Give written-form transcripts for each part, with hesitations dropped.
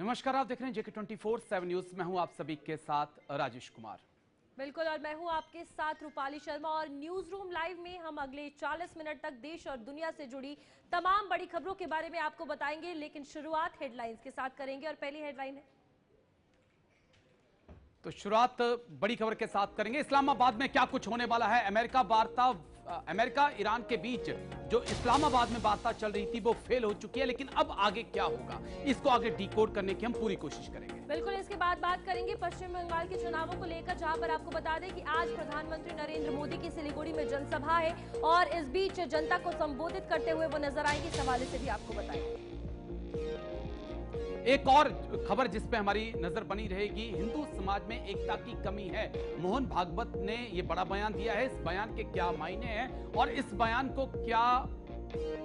नमस्कार, आप देख रहे हैं जेके 24/7 न्यूज। मैं हूं आप सभी के साथ राजेश कुमार। बिल्कुल, और मैं हूं आपके साथ रूपाली शर्मा। और न्यूज रूम लाइव में हम अगले 40 मिनट तक देश और दुनिया से जुड़ी तमाम बड़ी खबरों के बारे में आपको बताएंगे, लेकिन शुरुआत हेडलाइंस के साथ करेंगे। और पहली हेडलाइन है, तो शुरुआत बड़ी खबर के साथ करेंगे। इस्लामाबाद में क्या कुछ होने वाला है। अमेरिका ईरान के बीच जो इस्लामाबाद में वार्ता चल रही थी वो फेल हो चुकी है, लेकिन अब आगे क्या होगा इसको आगे डिकोड करने की हम पूरी कोशिश करेंगे। बिल्कुल। इसके बाद बात करेंगे पश्चिम बंगाल के चुनावों को लेकर, जहां पर आपको बता दें कि आज प्रधानमंत्री नरेंद्र मोदी की सिलीगुड़ी में जनसभा है और इस बीच जनता को संबोधित करते हुए वो नजर आएंगे। इस हवाले से भी आपको बताएंगे। एक और खबर जिस पे हमारी नजर बनी रहेगी, हिंदू समाज में एकता की कमी है। मोहन भागवत ने यह बड़ा बयान दिया है। इस बयान के क्या मायने हैं और इस बयान को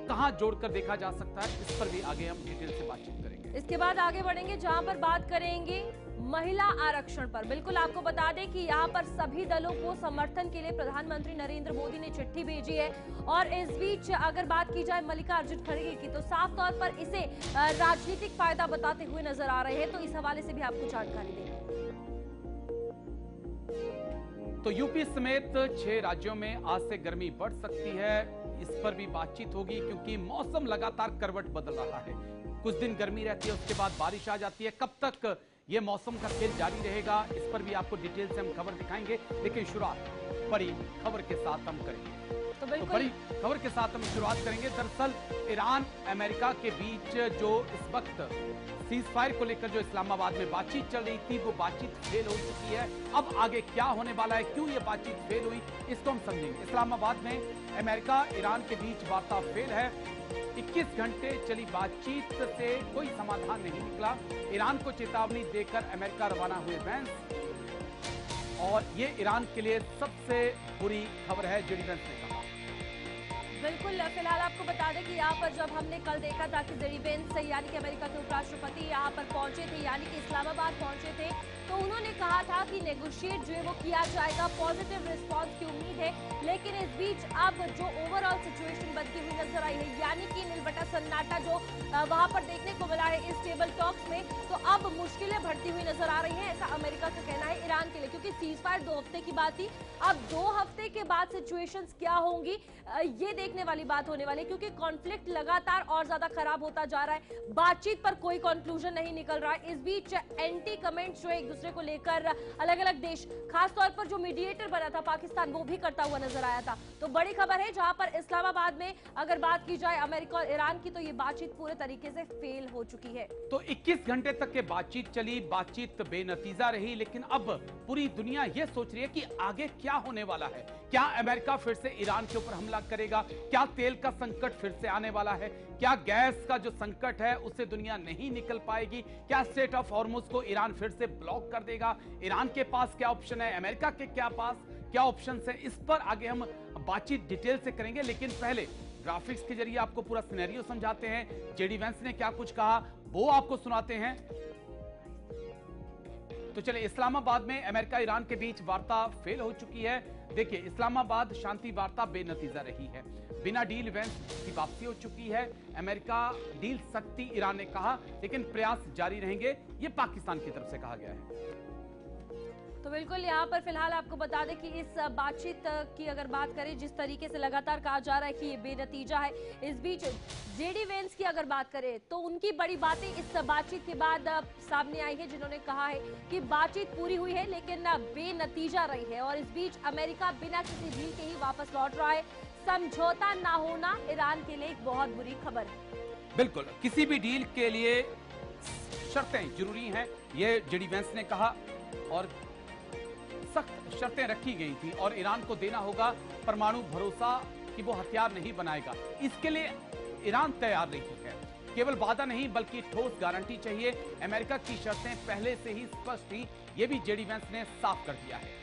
कहां जोड़कर देखा जा सकता है, इस पर भी आगे हम डिटेल से बातचीत करेंगे। इसके बाद आगे बढ़ेंगे, जहां पर बात करेंगे महिला आरक्षण पर। बिल्कुल, आपको बता दें कि यहाँ पर सभी दलों को समर्थन के लिए प्रधानमंत्री नरेंद्र मोदी ने चिट्ठी भेजी है। और इस बीच अगर बात की जाए मल्लिकार्जुन खड़गे की, तो साफ तौर पर इसे राजनीतिक फायदा बताते हुए नजर आ रहे हैं। तो इस हवाले से भी आपको जानकारी देंगे। तो यूपी समेत 6 राज्यों में आज से गर्मी बढ़ सकती है, इस पर भी बातचीत होगी, क्योंकि मौसम लगातार करवट बदल रहा है। कुछ दिन गर्मी रहती है, उसके बाद बारिश आ जाती है। कब तक ये मौसम का खेल जारी रहेगा, इस पर भी आपको डिटेल से हम खबर दिखाएंगे। लेकिन शुरुआत बड़ी खबर के साथ हम करेंगे। तो बड़ी खबर के साथ हम शुरुआत करेंगे। दरअसल ईरान अमेरिका के बीच जो इस वक्त सीज फायर को लेकर जो इस्लामाबाद में बातचीत चल रही थी, वो बातचीत फेल हो चुकी है। अब आगे क्या होने वाला है, क्यों ये बातचीत फेल हुई, इसको हम समझेंगे। इस्लामाबाद में अमेरिका ईरान के बीच वार्ता फेल है। 21 घंटे चली बातचीत से कोई समाधान नहीं निकला। ईरान को चेतावनी देकर अमेरिका रवाना हुए वेंस, और ये ईरान के लिए सबसे बुरी खबर है, जेडी वेंस ने कहा। बिल्कुल, फिलहाल आपको बता दें कि यहाँ पर जब हमने कल देखा था कि जेडी वेंस यानी कि अमेरिका के उपराष्ट्रपति यहाँ पर पहुंचे थे, यानी कि इस्लामाबाद पहुंचे थे, तो उन्होंने कहा था कि नेगोशिएट जो है वो किया जाएगा, पॉजिटिव रिस्पांस की उम्मीद है। लेकिन इस बीच अब जो ओवरऑल सिचुएशन बनती हुई नजर आई है, यानी कि नीलबटा सन्नाटा जो वहां पर देखने को मिला है इस टेबल टॉक्स में, तो अब मुश्किलें बढ़ती हुई नजर आ रही हैं, ऐसा अमेरिका का कहना है ईरान के लिए। क्योंकि सीज फायर 2 हफ्ते की बात थी, अब 2 हफ्ते के बाद सिचुएशंस क्या होंगी ये देखने वाली बात होने वाली है। क्योंकि कॉन्फ्लिक्ट लगातार और ज्यादा खराब होता जा रहा है, बातचीत पर कोई कंक्लूजन नहीं निकल रहा है। इस बीच एंटी कमेंट्स जो एक दूसरे को लेकर अलग अलग देश, खासतौर पर जो मीडिएटर बना था पाकिस्तान, वो भी करता हुआ नजर आया था। तो बड़ी खबर है, जहां पर इस्लामाबाद में अगर बात की जाए अमेरिका और ईरान की, तो ये बातचीत पूरे तरीके से फेल हो चुकी है। तो 21 घंटे तक के बातचीत चली, बातचीत बेनतीजा रही, लेकिन अब पूरी दुनिया यह सोच रही है कि आगे क्या होने वाला है। क्या अमेरिका फिर से ईरान के ऊपर हमला करेगा? क्या तेल का संकट फिर से आने वाला है? क्या गैस का जो संकट है उससे दुनिया नहीं निकल पाएगी? क्या स्ट्रेट ऑफ हॉर्मुज को ईरान फिर से ब्लॉक कर देगा? ईरान के पास क्या ऑप्शन है, अमेरिका के क्या ऑप्शन है? इस पर आगे हम बातचीत डिटेल से करेंगे। लेकिन पहले ग्राफिक्स के जरिए आपको पूरा सिनेरियो समझाते हैं। जेडी वेंस ने क्या कुछ कहा वो आपको सुनाते हैं। तो चलिए, इस्लामाबाद में अमेरिका ईरान के बीच वार्ता फेल हो चुकी है। देखिए, इस्लामाबाद शांति वार्ता बेनतीजा रही है, बिना डील वेंस की वापसी हो चुकी है। अमेरिका डील सकती, ईरान ने कहा, लेकिन प्रयास जारी रहेंगे, ये पाकिस्तान की तरफ से कहा गया है। तो बिल्कुल, यहाँ पर फिलहाल आपको बता दें कि इस बातचीत की अगर बात करें, जिस तरीके से लगातार कहा जा रहा है कि ये बेनतीजा है, इस बीच जेडी वेंस की अगर बात करें तो उनकी बड़ी बातें इस बातचीत के बाद सामने आई है, जिन्होंने कहा है कि बातचीत पूरी हुई है लेकिन बेनतीजा रही है। और इस बीच अमेरिका बिना किसी डील के ही वापस लौट रहा है। समझौता ना होना ईरान के लिए एक बहुत बुरी खबर है। बिल्कुल, किसी भी डील के लिए शर्तें जरूरी हैं, ये जेडी वेंस ने कहा, और सख्त शर्तें रखी गई थी। और ईरान को देना होगा परमाणु भरोसा कि वो हथियार नहीं बनाएगा। इसके लिए ईरान तैयार नहीं है। केवल वादा नहीं बल्कि ठोस गारंटी चाहिए। अमेरिका की शर्तें पहले से ही स्पष्ट थी, ये भी जेडी वेंस ने साफ कर दिया है।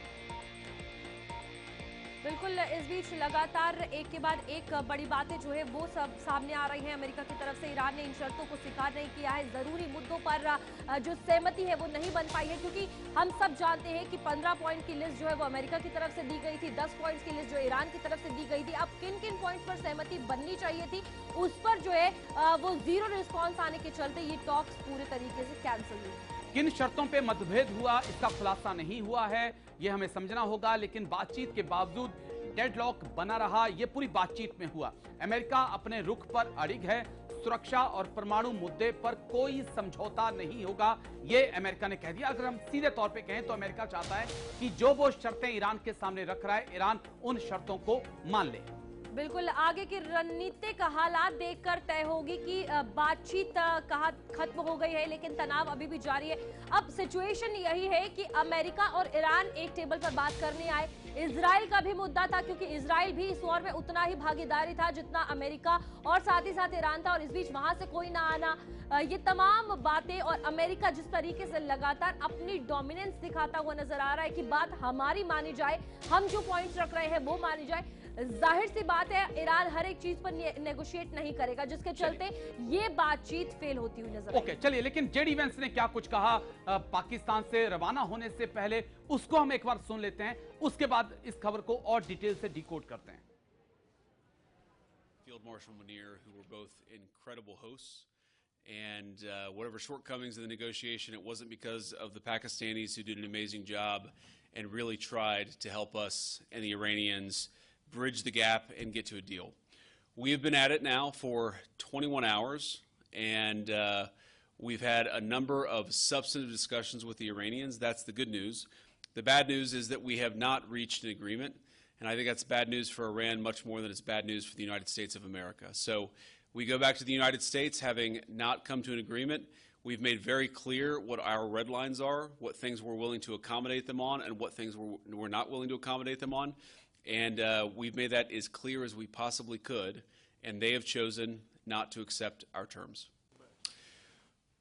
बिल्कुल, इस बीच लगातार एक के बाद एक बड़ी बातें जो है वो सब सामने आ रही हैं। अमेरिका की तरफ से ईरान ने इन शर्तों को स्वीकार नहीं किया है। जरूरी मुद्दों पर जो सहमति है वो नहीं बन पाई है, क्योंकि हम सब जानते हैं कि 15 पॉइंट की लिस्ट जो है वो अमेरिका की तरफ से दी गई थी, 10 पॉइंट्स की लिस्ट जो ईरान की तरफ से दी गई थी। अब किन किन पॉइंट्स पर सहमति बननी चाहिए थी, उस पर जो है वो जीरो रिस्पॉन्स आने के चलते ये टॉक्स पूरे तरीके से कैंसिल हुई। किन शर्तों पे मतभेद हुआ इसका खुलासा नहीं हुआ है, यह हमें समझना होगा, लेकिन बातचीत के बावजूद डेडलॉक बना रहा। यह पूरी बातचीत में हुआ। अमेरिका अपने रुख पर अड़िग है। सुरक्षा और परमाणु मुद्दे पर कोई समझौता नहीं होगा, यह अमेरिका ने कह दिया। अगर हम सीधे तौर पे कहें तो अमेरिका चाहता है कि जो वो शर्तें ईरान के सामने रख रहा है, ईरान उन शर्तों को मान ले। बिल्कुल, आगे की रणनीतिक हालात देखकर तय होगी कि बातचीत कहाँ खत्म हो गई है, लेकिन तनाव अभी भी जारी है। अब सिचुएशन यही है कि अमेरिका और ईरान एक टेबल पर बात करने आए। इजराइल का भी मुद्दा था, क्योंकि इजराइल भी इस वॉर में उतना ही भागीदारी था जितना अमेरिका और साथ ही साथ ईरान था, और इस बीच वहां से कोई ना आना। ये तमाम बातें और अमेरिका जिस तरीके से लगातार अपनी डोमिनेंस दिखाता हुआ नजर आ रहा है कि बात हमारी मानी जाए, हम जो पॉइंट्स रख रहे हैं वो मानी जाए। जाहिर सी बात है ईरान हर एक चीज पर नेगोशिएट नहीं करेगा, जिसके चलते ये बातचीत फेल होती हुई नजर ओके, चलिए, लेकिन जेडी वेंस ने क्या कुछ कहा पाकिस्तान से रवाना होने से पहले, उसको हम एक बार सुन लेते हैं, उसके बाद इस खबर को और डिटेल से डिकोड करते हैं। Field Marshal Munir, who were both incredible hosts, and whatever shortcomings in the negotiation, it wasn't because of the Pakistanis, who did an amazing job and really tried to help us and the Iranians bridge the gap and get to a deal. We have been at it now for 21 hours, and we've had a number of substantive discussions with the Iranians. That's the good news. The bad news is that we have not reached an agreement, and I think that's bad news for Iran much more than it's bad news for the United States of America. So we go back to the United States having not come to an agreement. We've made very clear what our red lines are, what things we're willing to accommodate them on, and what things we're not willing to accommodate them on. And we've made that as clear as we possibly could, and they have chosen not to accept our terms.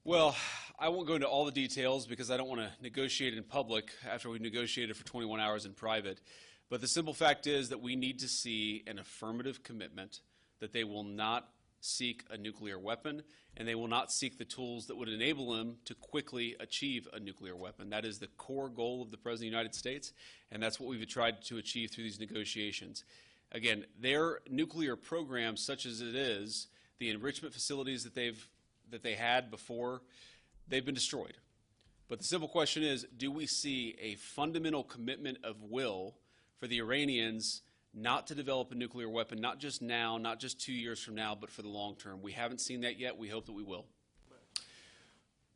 Well, I won't go into all the details because I don't want to negotiate in public after we've negotiated for 21 hours in private. But the simple fact is that we need to see an affirmative commitment that they will not seek a nuclear weapon, and they will not seek the tools that would enable them to quickly achieve a nuclear weapon. That is the core goal of the President of the United States, and that's what we've tried to achieve through these negotiations. Again, their nuclear program, such as it is, the enrichment facilities that they had before, they've been destroyed. But the simple question is, do we see a fundamental commitment of will for the Iranians not to develop a nuclear weapon, not just now, not just 2 years from now, but for the long term? We haven't seen that yet. We hope that we will.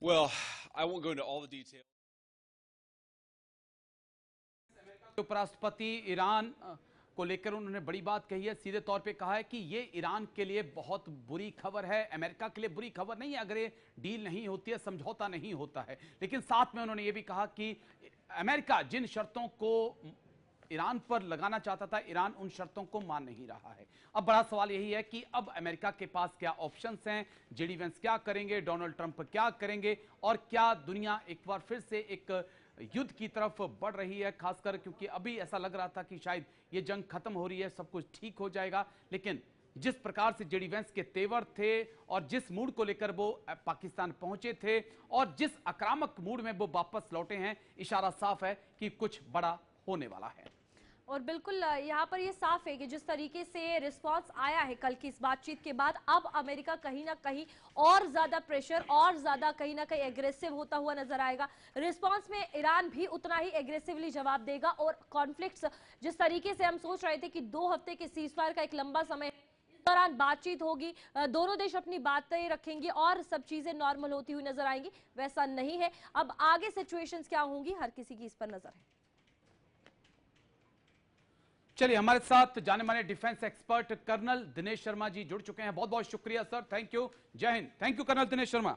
Well, I won't go into all the details. उपराष्ट्रपति Iran को लेकर उन्होंने बड़ी बात कही है। सीधे तौर पे कहा है कि ये ईरान के लिए बहुत बुरी खबर है, अमेरिका के लिए बुरी खबर नहीं है अगर ये डील नहीं होती है, समझौता नहीं होता है। लेकिन साथ में उन्होंने ये भी कहा कि अमेरिका जिन शर्तों को ईरान पर लगाना चाहता था, ईरान उन शर्तों को मान नहीं रहा है। अब बड़ा सवाल यही है कि अब अमेरिका के पास क्या ऑप्शंस हैं, जेडी वेंस क्या करेंगे, डोनाल्ड ट्रंप क्या करेंगे, और क्या दुनिया एक बार फिर से एक युद्ध की तरफ बढ़ रही है, खासकर क्योंकि अभी ऐसा लग रहा था कि शायद ये जंग खत्म हो रही है, सब कुछ ठीक हो जाएगा। लेकिन जिस प्रकार से जेडी वेंस के तेवर थे और जिस मूड को लेकर वो पाकिस्तान पहुंचे थे और जिस आक्रामक मूड में वो वापस लौटे हैं, इशारा साफ है कि कुछ बड़ा होने वाला है। और बिल्कुल यहाँ पर ये साफ है कि जिस तरीके से रिस्पांस आया है कल की इस बातचीत के बाद, अब अमेरिका कहीं ना कहीं और ज्यादा प्रेशर और ज्यादा कहीं ना कहीं एग्रेसिव होता हुआ नजर आएगा। रिस्पांस में ईरान भी उतना ही एग्रेसिवली जवाब देगा, और कॉन्फ्लिक्ट्स जिस तरीके से हम सोच रहे थे कि 2 हफ्ते के सीजफायर का एक लंबा समय, इस दौरान बातचीत होगी, दोनों देश अपनी बातें रखेंगे और सब चीजें नॉर्मल होती हुई नजर आएंगी, वैसा नहीं है। अब आगे सिचुएशंस क्या होंगी, हर किसी की इस पर नजर है। चलिए, हमारे साथ जाने माने defence expert colonel Dinesh Sharma ji जुड़ चुके हैं। बहुत बहुत शुक्रिया सर, थैंक यू, जय हिंद। Thank you colonel Dinesh Sharma.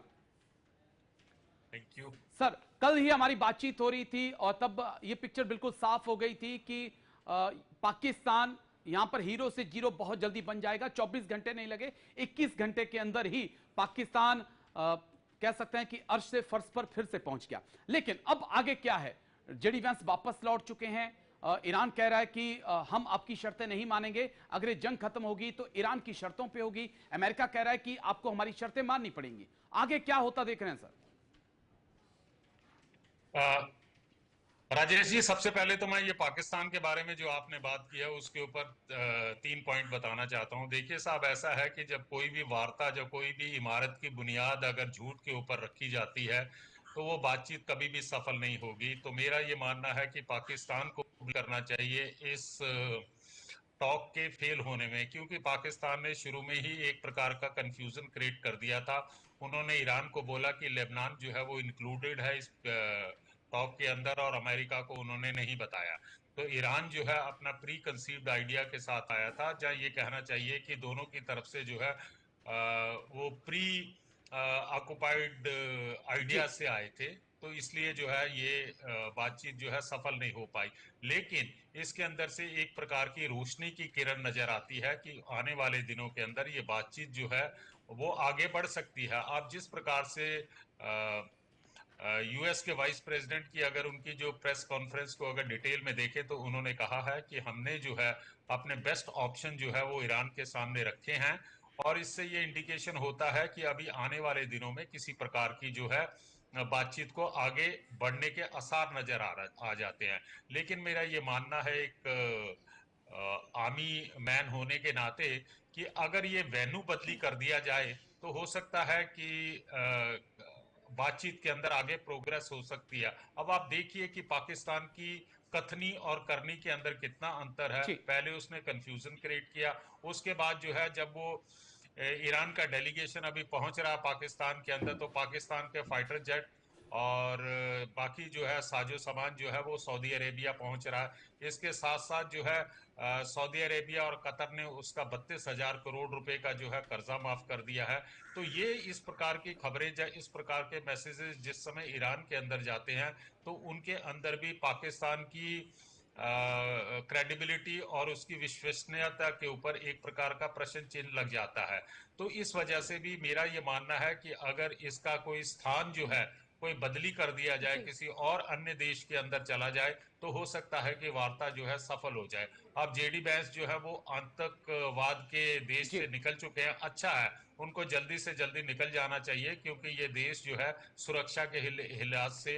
Thank you sir, कल ही हमारी बातचीत हो रही थी और तब ये पिक्चर बिल्कुल साफ हो गई थी कि पाकिस्तान यहां पर हीरो से जीरो बहुत जल्दी बन जाएगा। 24 घंटे नहीं लगे, 21 घंटे के अंदर ही पाकिस्तान कह सकते हैं कि अर्श से फर्श पर फिर से पहुंच गया। लेकिन अब आगे क्या है? जेडी वेंस वापस लौट चुके हैं, ईरान कह रहा है कि हम आपकी शर्तें नहीं मानेंगे, अगर ये जंग खत्म होगी तो ईरान की शर्तों पे होगी। अमेरिका कह रहा है कि आपको हमारी शर्तें माननी पड़ेंगी। आगे क्या होता देख रहे हैं सर? राजेश जी, सबसे पहले तो मैं ये पाकिस्तान के बारे में जो आपने बात की है उसके ऊपर 3 पॉइंट बताना चाहता हूँ। देखिए साहब, ऐसा है कि जब कोई भी वार्ता, जब कोई भी इमारत की बुनियाद अगर झूठ के ऊपर रखी जाती है तो वो बातचीत कभी भी सफल नहीं होगी। तो मेरा ये मानना है कि पाकिस्तान को भी करना चाहिए इस टॉक के फेल होने में, क्योंकि पाकिस्तान ने शुरू में ही एक प्रकार का कंफ्यूजन क्रिएट कर दिया था। उन्होंने ईरान को बोला कि लेबनान जो है वो इंक्लूडेड है इस टॉक के अंदर, और अमेरिका को उन्होंने नहीं बताया। तो ईरान जो है अपना प्री कंसीव्ड आइडिया के साथ आया था, जहाँ ये कहना चाहिए कि दोनों की तरफ से जो है वो प्री ऑक्युपाइड आइडिया से आए थे। तो इसलिए जो है ये बातचीत जो है सफल नहीं हो पाई। लेकिन इसके अंदर से एक प्रकार की रोशनी की किरण नजर आती है कि आने वाले दिनों के अंदर ये बातचीत जो है वो आगे बढ़ सकती है। आप जिस प्रकार से यूएस के वाइस प्रेसिडेंट की अगर उनकी जो प्रेस कॉन्फ्रेंस को अगर डिटेल में देखें तो उन्होंने कहा है कि हमने जो है अपने बेस्ट ऑप्शन जो है वो ईरान के सामने रखे हैं, और इससे ये इंडिकेशन होता है कि अभी आने वाले दिनों में किसी प्रकार की जो है बातचीत को आगे बढ़ने के आसार नजर आ जाते हैं। लेकिन मेरा ये मानना है एक आर्मी मैन होने के नाते कि अगर ये वेन्यू बदली कर दिया जाए तो हो सकता है कि बातचीत के अंदर आगे प्रोग्रेस हो सकती है। अब आप देखिए कि पाकिस्तान की कथनी और करनी के अंदर कितना अंतर है। पहले उसने कंफ्यूजन क्रिएट किया, उसके बाद जो है जब वो ईरान का डेलीगेशन अभी पहुंच रहा पाकिस्तान के अंदर, तो पाकिस्तान के फाइटर जेट और बाकी जो है साजो सामान जो है वो सऊदी अरेबिया पहुंच रहा है। इसके साथ साथ जो है सऊदी अरेबिया और कतर ने उसका 32,000 करोड़ रुपए का जो है कर्जा माफ कर दिया है। तो ये इस प्रकार की खबरें, इस प्रकार के मैसेजेस जिस समय ईरान के अंदर जाते हैं तो उनके अंदर भी पाकिस्तान की क्रेडिबिलिटी और उसकी विश्वसनीयता के ऊपर एक प्रकार का प्रश्न चिन्ह लग जाता है। तो इस वजह से भी मेरा ये मानना है कि अगर इसका कोई स्थान जो है कोई बदली कर दिया जाए, किसी और अन्य देश के अंदर चला जाए, तो हो सकता है कि वार्ता जो है सफल हो जाए। अब जेडी वैंस जो है वो आतंकवाद के देश से निकल चुके हैं। अच्छा है, उनको जल्दी से जल्दी निकल जाना चाहिए, क्योंकि ये देश जो है सुरक्षा के लिहाज से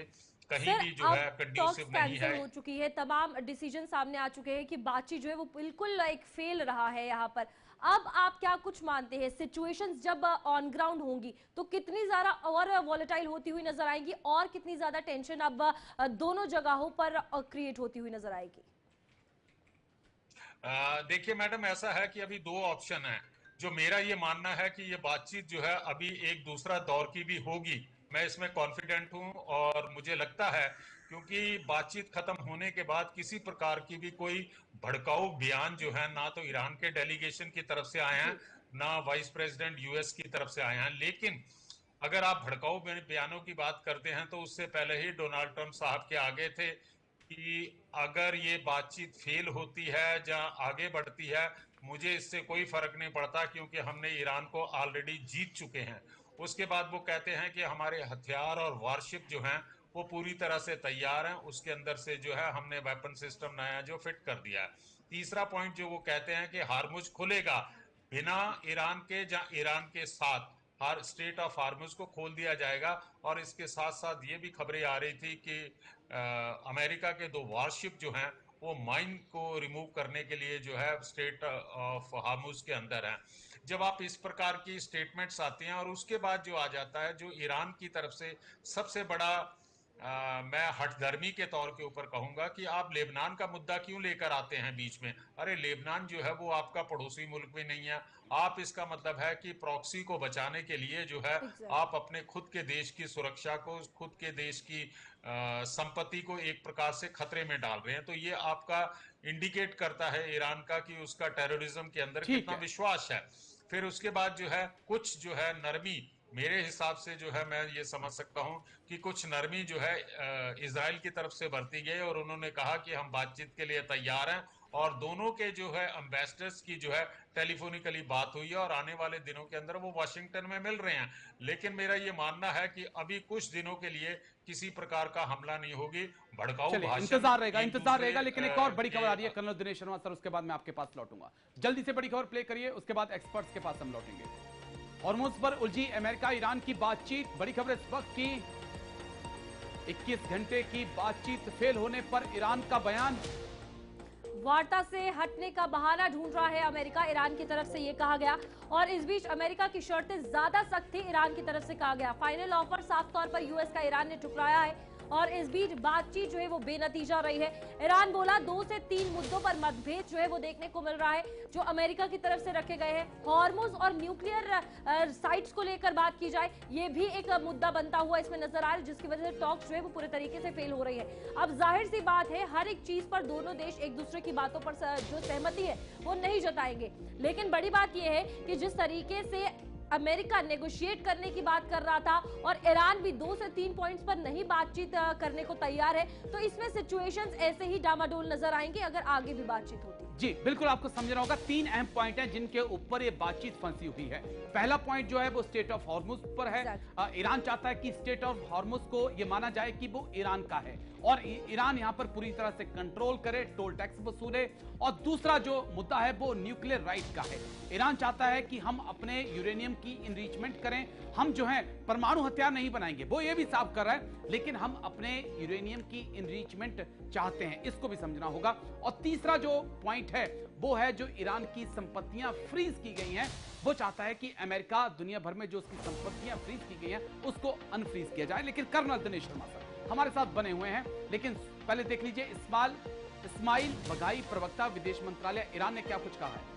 कहीं भी जो है कंड्यूसिव नहीं है। हो चुकी है, तमाम डिसीजन सामने आ चुके हैं कि बातचीत जो है वो बिल्कुल एक फेल रहा है यहाँ पर। अब आप क्या कुछ मानते हैं, सिचुएशंस जब ऑन ग्राउंड होंगी तो कितनी ज्यादा और वॉलेटाइल होती हुई नजर आएंगी, और कितनी ज्यादा टेंशन अब दोनों जगहों पर क्रिएट होती हुई नजर आएगी? देखिए मैडम, ऐसा है कि अभी 2 ऑप्शन है। जो मेरा ये मानना है कि ये बातचीत जो है अभी एक दूसरा दौर की भी होगी, मैं इसमें कॉन्फिडेंट हूं। और मुझे लगता है क्योंकि बातचीत खत्म होने के बाद किसी प्रकार की भी कोई भड़काऊ बयान जो है ना तो ईरान के डेलीगेशन की तरफ से आए हैं, ना वाइस प्रेसिडेंट यूएस की तरफ से आए हैं। लेकिन अगर आप भड़काऊ बयानों की बात करते हैं तो उससे पहले ही डोनाल्ड ट्रंप साहब के आगे थे कि अगर ये बातचीत फेल होती है या आगे बढ़ती है, मुझे इससे कोई फर्क नहीं पड़ता, क्योंकि हमने ईरान को ऑलरेडी जीत चुके हैं। उसके बाद वो कहते हैं कि हमारे हथियार और वारशिप जो हैं वो पूरी तरह से तैयार हैं, उसके अंदर से जो है हमने वेपन सिस्टम नया जो फिट कर दिया है। तीसरा पॉइंट जो वो कहते हैं कि हार्मुज खुलेगा बिना ईरान के, या ईरान के साथ हर स्टेट ऑफ हार्मुज को खोल दिया जाएगा। और इसके साथ साथ ये भी खबरें आ रही थी कि अमेरिका के 2 वारशिप जो हैं वो माइन को रिमूव करने के लिए जो है स्टेट ऑफ हार्मुज के अंदर हैं। जब आप इस प्रकार की स्टेटमेंट्स आती हैं, और उसके बाद जो आ जाता है जो ईरान की तरफ से सबसे बड़ा मैं हठधर्मी के तौर के ऊपर कहूंगा कि आप लेबनान का मुद्दा क्यों लेकर आते हैं बीच में। अरे लेबनान जो है वो आपका पड़ोसी मुल्क भी नहीं है। आप, इसका मतलब है कि प्रॉक्सी को बचाने के लिए जो है आप अपने खुद के देश की सुरक्षा को, खुद के देश की संपत्ति को एक प्रकार से खतरे में डाल रहे हैं। तो ये आपका इंडिकेट करता है ईरान का कि उसका टेररिज्म के अंदर कितना विश्वास है। फिर उसके बाद जो है कुछ जो है नरमी, मेरे हिसाब से जो है मैं ये समझ सकता हूं कि कुछ नरमी जो है इजराइल की तरफ से बरती गई, और उन्होंने कहा कि हम बातचीत के लिए तैयार हैं और दोनों के जो है एम्बेसडर्स की जो है टेलीफोनिकली बात हुई है और आने वाले दिनों के अंदर वो वाशिंगटन में मिल रहे हैं। लेकिन मेरा ये मानना है कि अभी कुछ दिनों के लिए किसी प्रकार का हमला नहीं होगी। भड़काऊ चलिए, भाषण इंतजार रहेगा। लेकिन एक और बड़ी खबर आ रही है के कर्नल दिनेश शर्मा सर, उसके बाद मैं आपके पास लौटूंगा। जल्दी से बड़ी खबर प्ले करिए, उसके बाद एक्सपर्ट्स के पास हम लौटेंगे। हॉर्मुज पर उलझी अमेरिका ईरान की बातचीत, बड़ी खबर इस वक्त की 21 घंटे की बातचीत फेल होने पर ईरान का बयान। वार्ता से हटने का बहाना ढूंढ रहा है अमेरिका, ईरान की तरफ से ये कहा गया। और इस बीच अमेरिका की शर्तें ज्यादा सख्त थी, ईरान की तरफ से कहा गया। फाइनल ऑफर साफ तौर पर यूएस का ईरान ने ठुकराया है और इस बीच बातचीत जो है वो बेनतीजा रही है। ईरान बोला 2 से 3 मुद्दों पर मतभेद जो है वो देखने को मिल रहा है जो अमेरिका की तरफ से रखे गए हैं। हॉर्मुज और न्यूक्लियर साइट्स को लेकर बात की जाए, ये भी एक मुद्दा बनता हुआ इसमें नजर आ रहा है, जिसकी वजह से टॉक्स जो है वो पूरे तरीके से फेल हो रही है। अब जाहिर सी बात है हर एक चीज पर दोनों देश एक दूसरे की बातों पर जो सहमति है वो नहीं जताएंगे। लेकिन बड़ी बात यह है कि जिस तरीके से अमेरिका नेगोशिएट करने की बात कर रहा था और ईरान भी 2 से 3 पॉइंट्स पर नहीं बातचीत करने को तैयार है, तो इसमें सिचुएशंस ऐसे ही डामाडोल नजर आएंगे अगर आगे भी बातचीत होती। जी बिल्कुल, आपको समझना होगा 3 अहम पॉइंट हैं जिनके ऊपर ये बातचीत फंसी हुई है। पहला पॉइंट जो है वो स्टेट ऑफ हॉर्मुज पर है। ईरान चाहता है कि स्टेट ऑफ हॉर्मुज को ये माना जाए कि वो ईरान का है और ईरान यहां पर पूरी तरह से कंट्रोल करे, टोल टैक्स वसूले। और दूसरा जो मुद्दा है वो न्यूक्लियर राइट का है। ईरान चाहता है कि हम अपने यूरेनियम की इनरिचमेंट करें, हम जो है परमाणु हथियार नहीं बनाएंगे, वो ये भी साफ कर रहा है, लेकिन हम अपने यूरेनियम की इनरिचमेंट चाहते हैं, इसको भी समझना होगा। और तीसरा जो पॉइंट है वो है जो ईरान की संपत्तियां फ्रीज की गई हैं, वो चाहता है कि अमेरिका दुनिया भर में जो उसकी संपत्तियां फ्रीज की गई हैं उसको अनफ्रीज किया जाए। लेकिन कर्नल दिनेश शर्मा सर हमारे साथ बने हुए हैं, लेकिन पहले देख लीजिए इस्माइल बघाई, प्रवक्ता विदेश मंत्रालय ईरान ने क्या कुछ कहा है।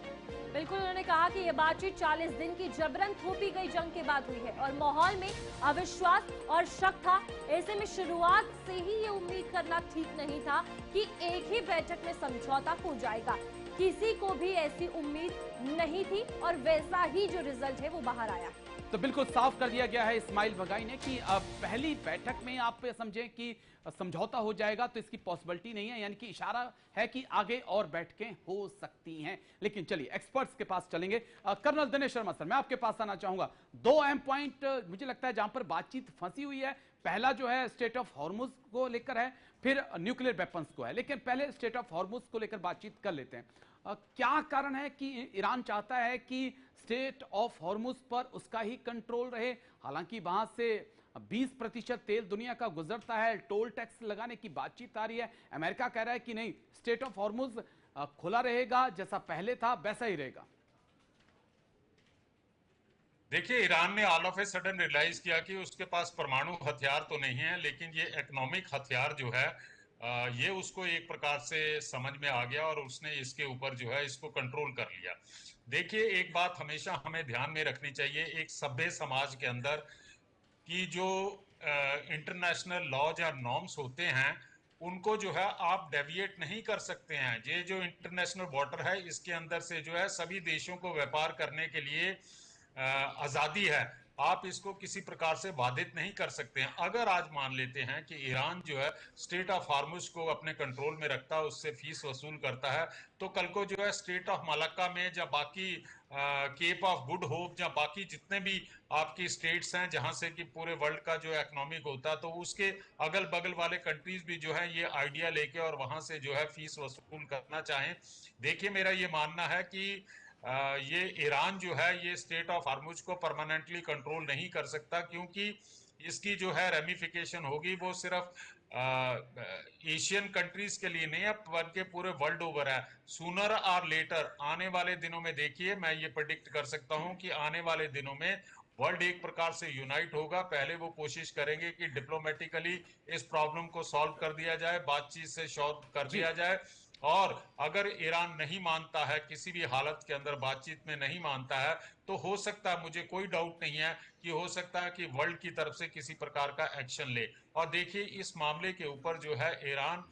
बिल्कुल, उन्होंने कहा कि यह बातचीत 40 दिन की जबरन थोपी गई जंग के बाद हुई है और माहौल में अविश्वास और शक था। ऐसे में शुरुआत से ही ये उम्मीद करना ठीक नहीं था कि एक ही बैठक में समझौता हो जाएगा। किसी को भी ऐसी उम्मीद नहीं थी और वैसा ही जो रिजल्ट है वो बाहर आया। तो बिल्कुल साफ कर दिया गया है इस्माइल बघाई ने कि पहली बैठक में आप समझें कि समझौता हो जाएगा तो इसकी पॉसिबिलिटी नहीं है, यानी कि इशारा है कि आगे और बैठकें हो सकती हैं। लेकिन चलिए एक्सपर्ट्स के पास चलेंगे। कर्नल दिनेश शर्मा सर, मैं आपके पास आना चाहूंगा। 2 अहम पॉइंट मुझे लगता है जहां पर बातचीत फंसी हुई है, पहला जो है स्टेट ऑफ हॉर्मुज को लेकर है, फिर न्यूक्लियर वेपन्स को है। लेकिन पहले स्टेट ऑफ हॉर्मुज को लेकर बातचीत कर लेते हैं। क्या कारण है कि ईरान चाहता है कि स्टेट ऑफ हॉर्मुज पर उसका ही कंट्रोल रहे? हालांकि वहां से 20% तेल दुनिया का गुजरता है, टोल टैक्स लगाने की बातचीत आ रही है। अमेरिका कह रहा है कि नहीं, स्टेट ऑफ हॉर्मुज खुला रहेगा, जैसा पहले था वैसा ही रहेगा। देखिए, ईरान ने all of a sudden realize किया कि उसके पास परमाणु हथियार तो नहीं है, लेकिन ये इकोनॉमिक हथियार जो है ये उसको एक प्रकार से समझ में आ गया और उसने इसके ऊपर जो है इसको कंट्रोल कर लिया। देखिए, एक बात हमेशा हमें ध्यान में रखनी चाहिए एक सभ्य समाज के अंदर कि जो इंटरनेशनल लॉज या नॉर्म्स होते हैं उनको जो है आप डेविएट नहीं कर सकते हैं। ये जो इंटरनेशनल वाटर है इसके अंदर से जो है सभी देशों को व्यापार करने के लिए आज़ादी है, आप इसको किसी प्रकार से बाधित नहीं कर सकते हैं। अगर आज मान लेते हैं कि ईरान जो है स्टेट ऑफ हॉर्मुज को अपने कंट्रोल में रखता है, उससे फीस वसूल करता है, तो कल को जो है स्टेट ऑफ मलक्का में या बाकी केप ऑफ गुड होप या बाकी जितने भी आपकी स्टेट्स हैं जहां से कि पूरे वर्ल्ड का जो इकोनॉमिक होता है, तो उसके अगल बगल वाले कंट्रीज भी जो है ये आइडिया लेके और वहां से जो है फीस वसूल करना चाहें। देखिए, मेरा ये मानना है कि ये ईरान जो है ये स्टेट ऑफ हॉर्मुज को परमानेंटली कंट्रोल नहीं कर सकता, क्योंकि इसकी जो है रेमिफिकेशन होगी वो सिर्फ एशियन कंट्रीज के लिए नहीं है बल्कि पूरे वर्ल्ड ओवर है। सूनर और लेटर आने वाले दिनों में देखिए, मैं ये प्रेडिक्ट कर सकता हूं कि आने वाले दिनों में वर्ल्ड एक प्रकार से यूनाइट होगा। पहले वो कोशिश करेंगे कि डिप्लोमेटिकली इस प्रॉब्लम को सॉल्व कर दिया जाए, बातचीत से सॉल्व कर दिया जाए, और अगर ईरान नहीं मानता है, किसी भी हालत के अंदर बातचीत में नहीं मानता है, तो हो सकता है, मुझे कोई डाउट नहीं है कि हो सकता है कि वर्ल्ड की तरफ से किसी प्रकार का एक्शन ले। और देखिए, इस मामले के ऊपर जो है ईरान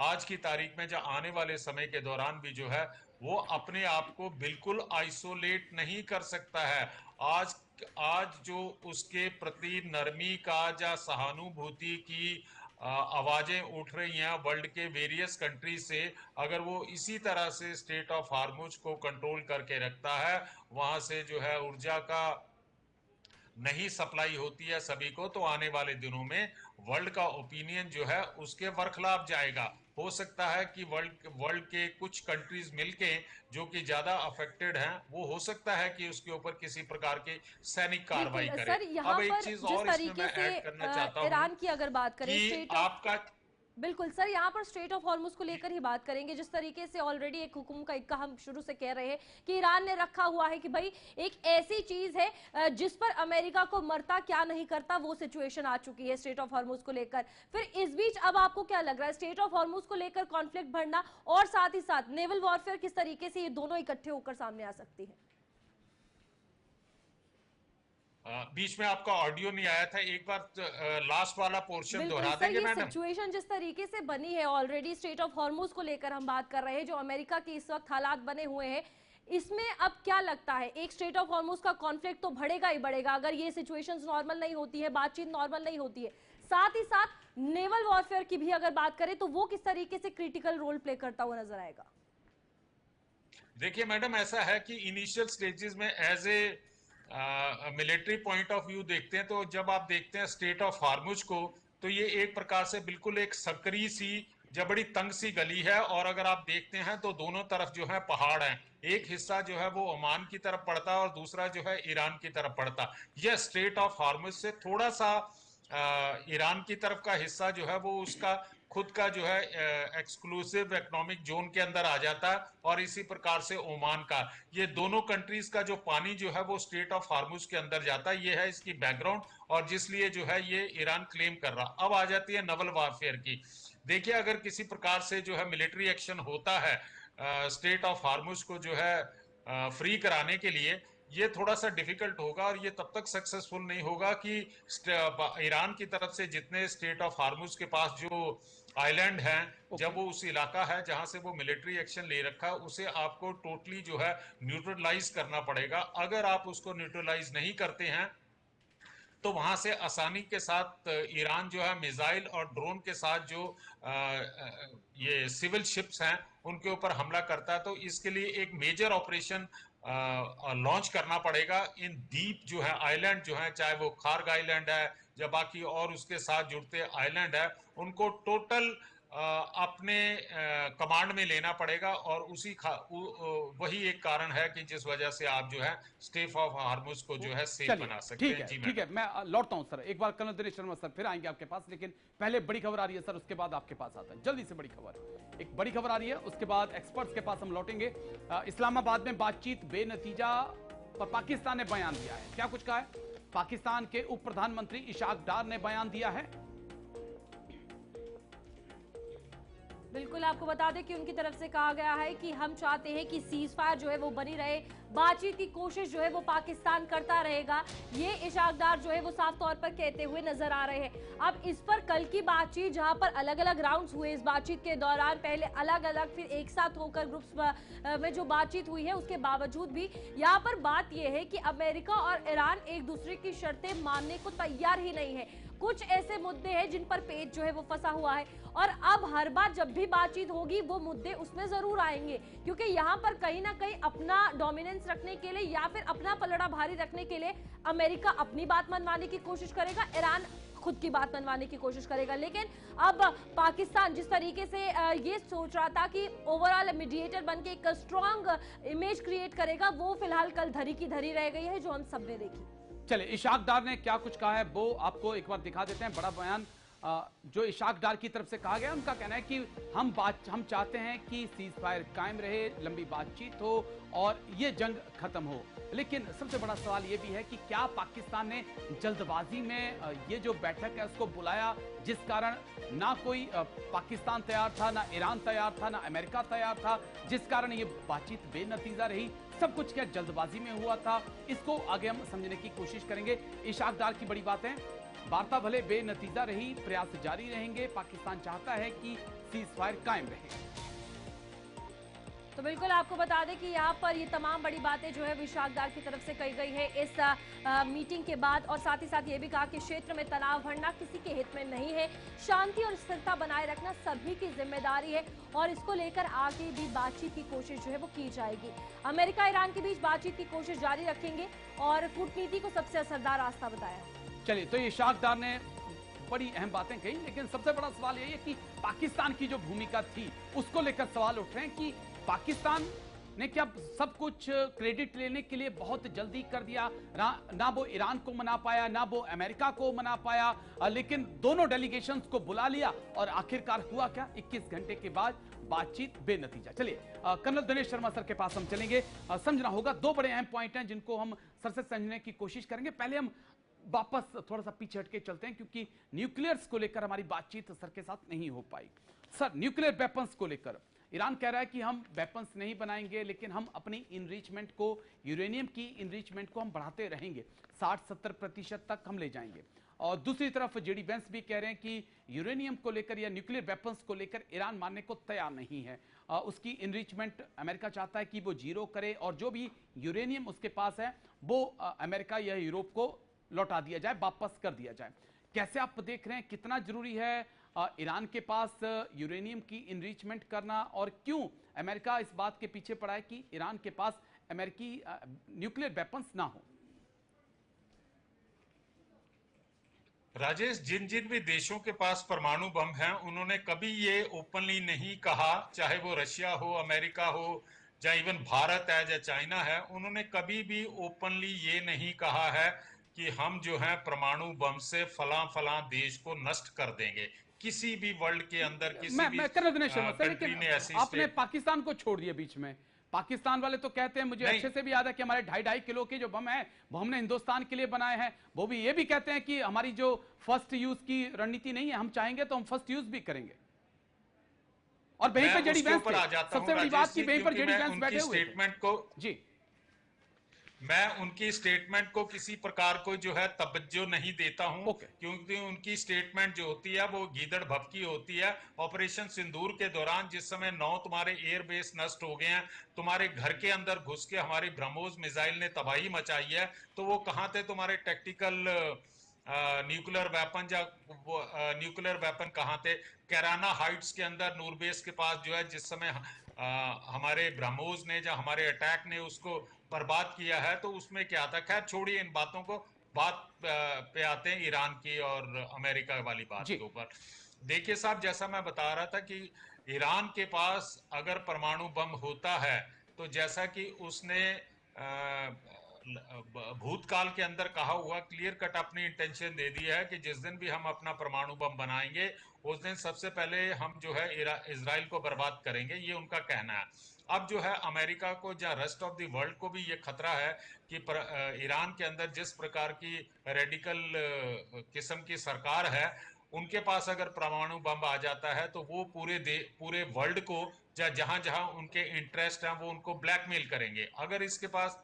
आज की तारीख में, जब आने वाले समय के दौरान भी जो है वो अपने आप को बिल्कुल आइसोलेट नहीं कर सकता है। आज जो उसके प्रति नरमी का या सहानुभूति की आवाजें उठ रही हैं वर्ल्ड के वेरियस कंट्री से। अगर वो इसी तरह से स्टेट ऑफ हार्मुज को कंट्रोल करके रखता है, वहां से जो है ऊर्जा का नहीं सप्लाई होती है सभी को, तो आने वाले दिनों में वर्ल्ड का ओपिनियन जो है उसके बरखिलाफ जाएगा। हो सकता है कि वर्ल्ड के कुछ कंट्रीज मिलके जो कि ज्यादा अफेक्टेड हैं, वो हो सकता है कि उसके ऊपर किसी प्रकार की सैनिक कार्रवाई बिल्कुल करे। सर, यहाँ अब एक पर चीज जिस और इसमें तरीके मैं से ऐड करना चाहता हूँ ईरान की अगर बात करें कि स्टेट ऑफ, आपका बिल्कुल सर, यहाँ पर स्ट्रेट ऑफ हॉर्मुज को लेकर ही बात करेंगे। जिस तरीके से ऑलरेडी एक हुक्म का इक्का हम शुरू से कह रहे हैं कि ईरान ने रखा हुआ है कि भाई एक ऐसी चीज है जिस पर अमेरिका को मरता क्या नहीं करता, वो सिचुएशन आ चुकी है स्ट्रेट ऑफ हॉर्मुज को लेकर। फिर इस बीच अब आपको क्या लग रहा है, स्ट्रेट ऑफ हॉर्मुज को लेकर कॉन्फ्लिक्ट बढ़ना और साथ ही साथ नेवल वॉरफेयर, किस तरीके से ये दोनों इकट्ठे होकर सामने आ सकती है? बीच में आपका ऑडियो नहीं आया था, एक बार लास्ट वाला पोर्शन दोहरा सर, देंगे ये मैडम? सिचुएशन जिस तरीके से बनी है ऑलरेडी स्ट्रेट ऑफ हॉर्मुज को लेकर हम बात कर रहे हैं, जो अमेरिका के इस वक्त हालात बने हुए हैं, इसमें अब क्या लगता है एक स्ट्रेट ऑफ हॉर्मुज का कॉन्फ्लिक्ट तो बढ़ेगा ही बढ़ेगा अगर ये सिचुएशंस नॉर्मल नहीं होती है, बातचीत नॉर्मल नहीं होती है। साथ ही साथ नेवल वॉरफेयर की भी अगर बात करें तो वो किस तरीके से क्रिटिकल रोल प्ले करता हुआ नजर आएगा? देखिए मैडम, ऐसा है कि इनिशियल स्टेजेस में as a military point of view देखते हैं, तो जब आप देखते हैं स्टेट ऑफ हार्मुज को, तो ये एक प्रकार से बिल्कुल एक सकरी सी जब बड़ी तंग सी गली है, और अगर आप देखते हैं तो दोनों तरफ जो है पहाड़ हैं। एक हिस्सा जो है वो ओमान की तरफ पड़ता है और दूसरा जो है ईरान की तरफ पड़ता। यह स्टेट ऑफ हार्मुज से थोड़ा सा ईरान की तरफ का हिस्सा जो है वो उसका खुद का जो है एक्सक्लूसिव इकोनॉमिक जोन के अंदर आ जाता है, और इसी प्रकार से ओमान का, ये दोनों कंट्रीज का जो पानी जो है वो स्टेट ऑफ हार्मुज के अंदर जाता है। ये है इसकी बैकग्राउंड, और जिसलिए जो है ये ईरान क्लेम कर रहा। अब आ जाती है नवल वारफेयर की। देखिए, अगर किसी प्रकार से जो है मिलिट्री एक्शन होता है स्टेट ऑफ हार्मुज को जो है फ्री कराने के लिए, ये थोड़ा सा डिफिकल्ट होगा, और ये तब तक सक्सेसफुल नहीं होगा कि ईरान की तरफ से जितने स्टेट ऑफ हार्मुज के पास जो आइलैंड हैं, जब वो उस इलाका है जहां से वो मिलिट्री एक्शन ले रखा, उसे आपको टोटली जो है न्यूट्रलाइज करना पड़ेगा। अगर आप उसको न्यूट्रलाइज नहीं करते हैं तो वहां से आसानी के साथ ईरान जो है मिसाइल और ड्रोन के साथ जो ये सिविल शिप्स हैं उनके ऊपर हमला करता है। तो इसके लिए एक मेजर ऑपरेशन लॉन्च करना पड़ेगा। इन द्वीप जो है, आइलैंड जो है, चाहे वो खार्ग आइलैंड है या बाकी और उसके साथ जुड़ते आइलैंड है, उनको टोटल अपने कमांड में लेना पड़ेगा, और वही एक कारण है कि जिस वजह से आप जो है स्टेट ऑफ हार्मुज को जो है सेफ बना सकते हैं। जी ठीक है, मैं लौटता हूं सर, एक बार कर्नल दिनेश शर्मा सर फिर आएंगे आपके पास, लेकिन पहले बड़ी खबर आ रही है सर, उसके बाद आपके पास आता है। जल्दी से बड़ी खबर, एक बड़ी खबर आ रही है, उसके बाद एक्सपर्ट्स के पास हम लौटेंगे। इस्लामाबाद में बातचीत बेनतीजा पर पाकिस्तान ने बयान दिया है। क्या कुछ कहा है? पाकिस्तान के उप प्रधानमंत्री इशाक डार ने बयान दिया है। बिल्कुल, आपको बता दें कि उनकी तरफ से कहा गया है कि हम चाहते हैं कि सीज फायर जो है वो बनी रहे, बातचीत की कोशिश जो है वो पाकिस्तान करता रहेगा। ये इशाक डार जो है वो साफ तौर पर कहते हुए नजर आ रहे हैं। अब इस पर कल की बातचीत, जहां पर अलग अलग राउंड्स हुए इस बातचीत के दौरान, पहले अलग अलग फिर एक साथ होकर ग्रुप्स में जो बातचीत हुई है, उसके बावजूद भी यहाँ पर बात यह है कि अमेरिका और ईरान एक दूसरे की शर्तें मानने को तैयार ही नहीं है। कुछ ऐसे मुद्दे हैं जिन पर पेच जो है वो फंसा हुआ है, और अब हर बार जब भी बातचीत होगी वो मुद्दे उसमें जरूर आएंगे, क्योंकि यहाँ पर कहीं ना कहीं अपना डोमिनेंस रखने के लिए या फिर अपना पलड़ा भारी रखने के लिए अमेरिका अपनी बात मनवाने की कोशिश करेगा, ईरान खुद की बात मनवाने की कोशिश करेगा। लेकिन अब पाकिस्तान जिस तरीके से ये सोच रहा था कि ओवरऑल मीडिएटर बनके एक स्ट्रॉन्ग इमेज क्रिएट करेगा, वो फिलहाल कल धरी की धरी रह गई है, जो हम सब ने देखी। चले, इशाक डार ने क्या कुछ कहा है वो आपको एक बार दिखा देते हैं। बड़ा बयान जो इशाक डार की तरफ से कहा गया, उनका कहना है कि हम चाहते हैं कि सीज फायर कायम रहे, लंबी बातचीत हो और ये जंग खत्म हो। लेकिन सबसे बड़ा सवाल ये भी है कि क्या पाकिस्तान ने जल्दबाजी में ये जो बैठक है उसको बुलाया, जिस कारण ना कोई पाकिस्तान तैयार था, ना ईरान तैयार था, ना अमेरिका तैयार था, जिस कारण ये बातचीत बेनतीजा रही। सब कुछ क्या जल्दबाजी में हुआ था? इसको आगे हम समझने की कोशिश करेंगे। इशाक डार की बड़ी बात है, वार्ता भले बेनतीजा रही, प्रयास जारी रहेंगे, पाकिस्तान चाहता है कि सीज फायर कायम रहे। तो बिल्कुल आपको बता दें कि यहाँ पर ये तमाम बड़ी बातें जो है विशाख डार की तरफ से कही गई है इस मीटिंग के बाद, और साथ ही साथ ये भी कहा कि क्षेत्र में तनाव बढ़ना किसी के हित में नहीं है, शांति और स्थिरता बनाए रखना सभी की जिम्मेदारी है और इसको लेकर आगे भी बातचीत की कोशिश जो है वो की जाएगी। अमेरिका ईरान के बीच बातचीत की कोशिश जारी रखेंगे और कूटनीति को सबसे असरदार रास्ता बताया। चलिए, तो ये इशाक डार ने बड़ी अहम बातें कही, लेकिन सबसे बड़ा सवाल यही है कि पाकिस्तान की जो भूमिका थी उसको लेकर सवाल उठ रहे हैं कि पाकिस्तान ने क्या सब कुछ क्रेडिट लेने के लिए बहुत जल्दी कर दिया, ना वो ईरान को मना पाया ना वो अमेरिका को मना पाया, लेकिन दोनों डेलीगेशंस को बुला लिया और आखिरकार हुआ क्या? 21 घंटे के बाद बातचीत बेनतीजा। चलिए कर्नल दिनेश शर्मा सर के पास हम चलेंगे। समझना होगा, दो बड़े अहम पॉइंट हैं जिनको हम सर से समझने की कोशिश करेंगे। पहले हम वापस थोड़ा सा पीछे हटके चलते हैं क्योंकि न्यूक्लियर्स को लेकर हमारी बातचीत सर के साथ नहीं हो पाई। सर, न्यूक्लियर वेपन्स को लेकर ईरान कह रहा है कि हम वेपन्स नहीं बनाएंगे, लेकिन हम अपनी इनरिचमेंट को, यूरेनियम की इनरिचमेंट को हम बढ़ाते रहेंगे, 60-70% तक हम ले जाएंगे। और दूसरी तरफ जेडी वेंस भी कह रहे हैं कि यूरेनियम को लेकर या न्यूक्लियर वेपन्स को लेकर ईरान मानने को तैयार नहीं है। उसकी इनरिचमेंट अमेरिका चाहता है कि वो जीरो करे और जो भी यूरेनियम उसके पास है वो अमेरिका या यूरोप को लौटा दिया जाए, वापस कर दिया जाए। कैसे आप देख रहे हैं, कितना जरूरी है ईरान के पास यूरेनियम की इनरिचमेंट करना, और क्यों अमेरिका इस बात के पीछे पड़ा है कि ईरान के पास अमेरिकी न्यूक्लियर वेपन्स ना हो? राजेश, जिन जिन भी देशों के पास परमाणु बम हैं, उन्होंने कभी ये ओपनली नहीं कहा, चाहे वो रशिया हो, अमेरिका हो, या इवन भारत है या चाइना है, उन्होंने कभी भी ओपनली ये नहीं कहा है कि हम जो है परमाणु बम से फला फला देश को नष्ट कर देंगे। किसी भी वर्ल्ड के अंदर किसी भी कंट्री ने ऐसी आपने पाकिस्तान को छोड़ दिया बीच में। पाकिस्तान वाले तो कहते हैं, मुझे अच्छे से भी याद है कि हमारे 2.5 किलो के जो बम है वो हमने हिंदुस्तान के लिए बनाए हैं। वो भी ये भी कहते हैं कि हमारी जो फर्स्ट यूज की रणनीति नहीं है, हम चाहेंगे तो हम फर्स्ट यूज भी करेंगे। और वहीं पे जेडी वेंस सबसे बड़ी बात की वहीं पर जेडी वेंस बैठे हुए स्टेटमेंट को जी, मैं उनकी स्टेटमेंट को किसी प्रकार को जो है तवज्जो नहीं देता हूं, क्योंकि उनकी स्टेटमेंट जो होती है वो गीदड़ भभकी होती है। ऑपरेशन सिंदूर के दौरान जिस समय 9 तुम्हारे एयरबेस नष्ट हो गए हैं, तुम्हारे घर के अंदर घुस के हमारी ब्रह्मोस मिसाइल ने तबाही मचाई है, तो वो कहां थे तुम्हारे टैक्टिकल न्यूक्लियर वेपन, या न्यूक्लियर वेपन कहां थे? कैराना हाइट्स के अंदर नूरबेस के पास जो है, जिस समय हमारे ब्रह्मोस ने या हमारे अटैक ने उसको बर्बाद किया है, तो उसमें क्या था? खैर छोड़िए इन बातों को, बात पे आते हैं ईरान की और अमेरिका वाली बात के ऊपर। देखिए साहब, जैसा मैं बता रहा था कि ईरान के पास अगर परमाणु बम होता है तो जैसा कि उसने भूतकाल के अंदर कहा हुआ, क्लियर कट अपनी इंटेंशन दे दी है कि जिस दिन भी हम अपना परमाणु बम बनाएंगे उस दिन सबसे पहले हम जो है इजराइल को बर्बाद करेंगे, ये उनका कहना है। अब जो है अमेरिका को या रेस्ट ऑफ द वर्ल्ड को भी ये खतरा है कि ईरान के अंदर जिस प्रकार की रेडिकल किस्म की सरकार है, उनके पास अगर परमाणु बम आ जाता है तो वो पूरे वर्ल्ड को या जहां जहां उनके इंटरेस्ट हैं वो उनको ब्लैकमेल करेंगे। अगर इसके पास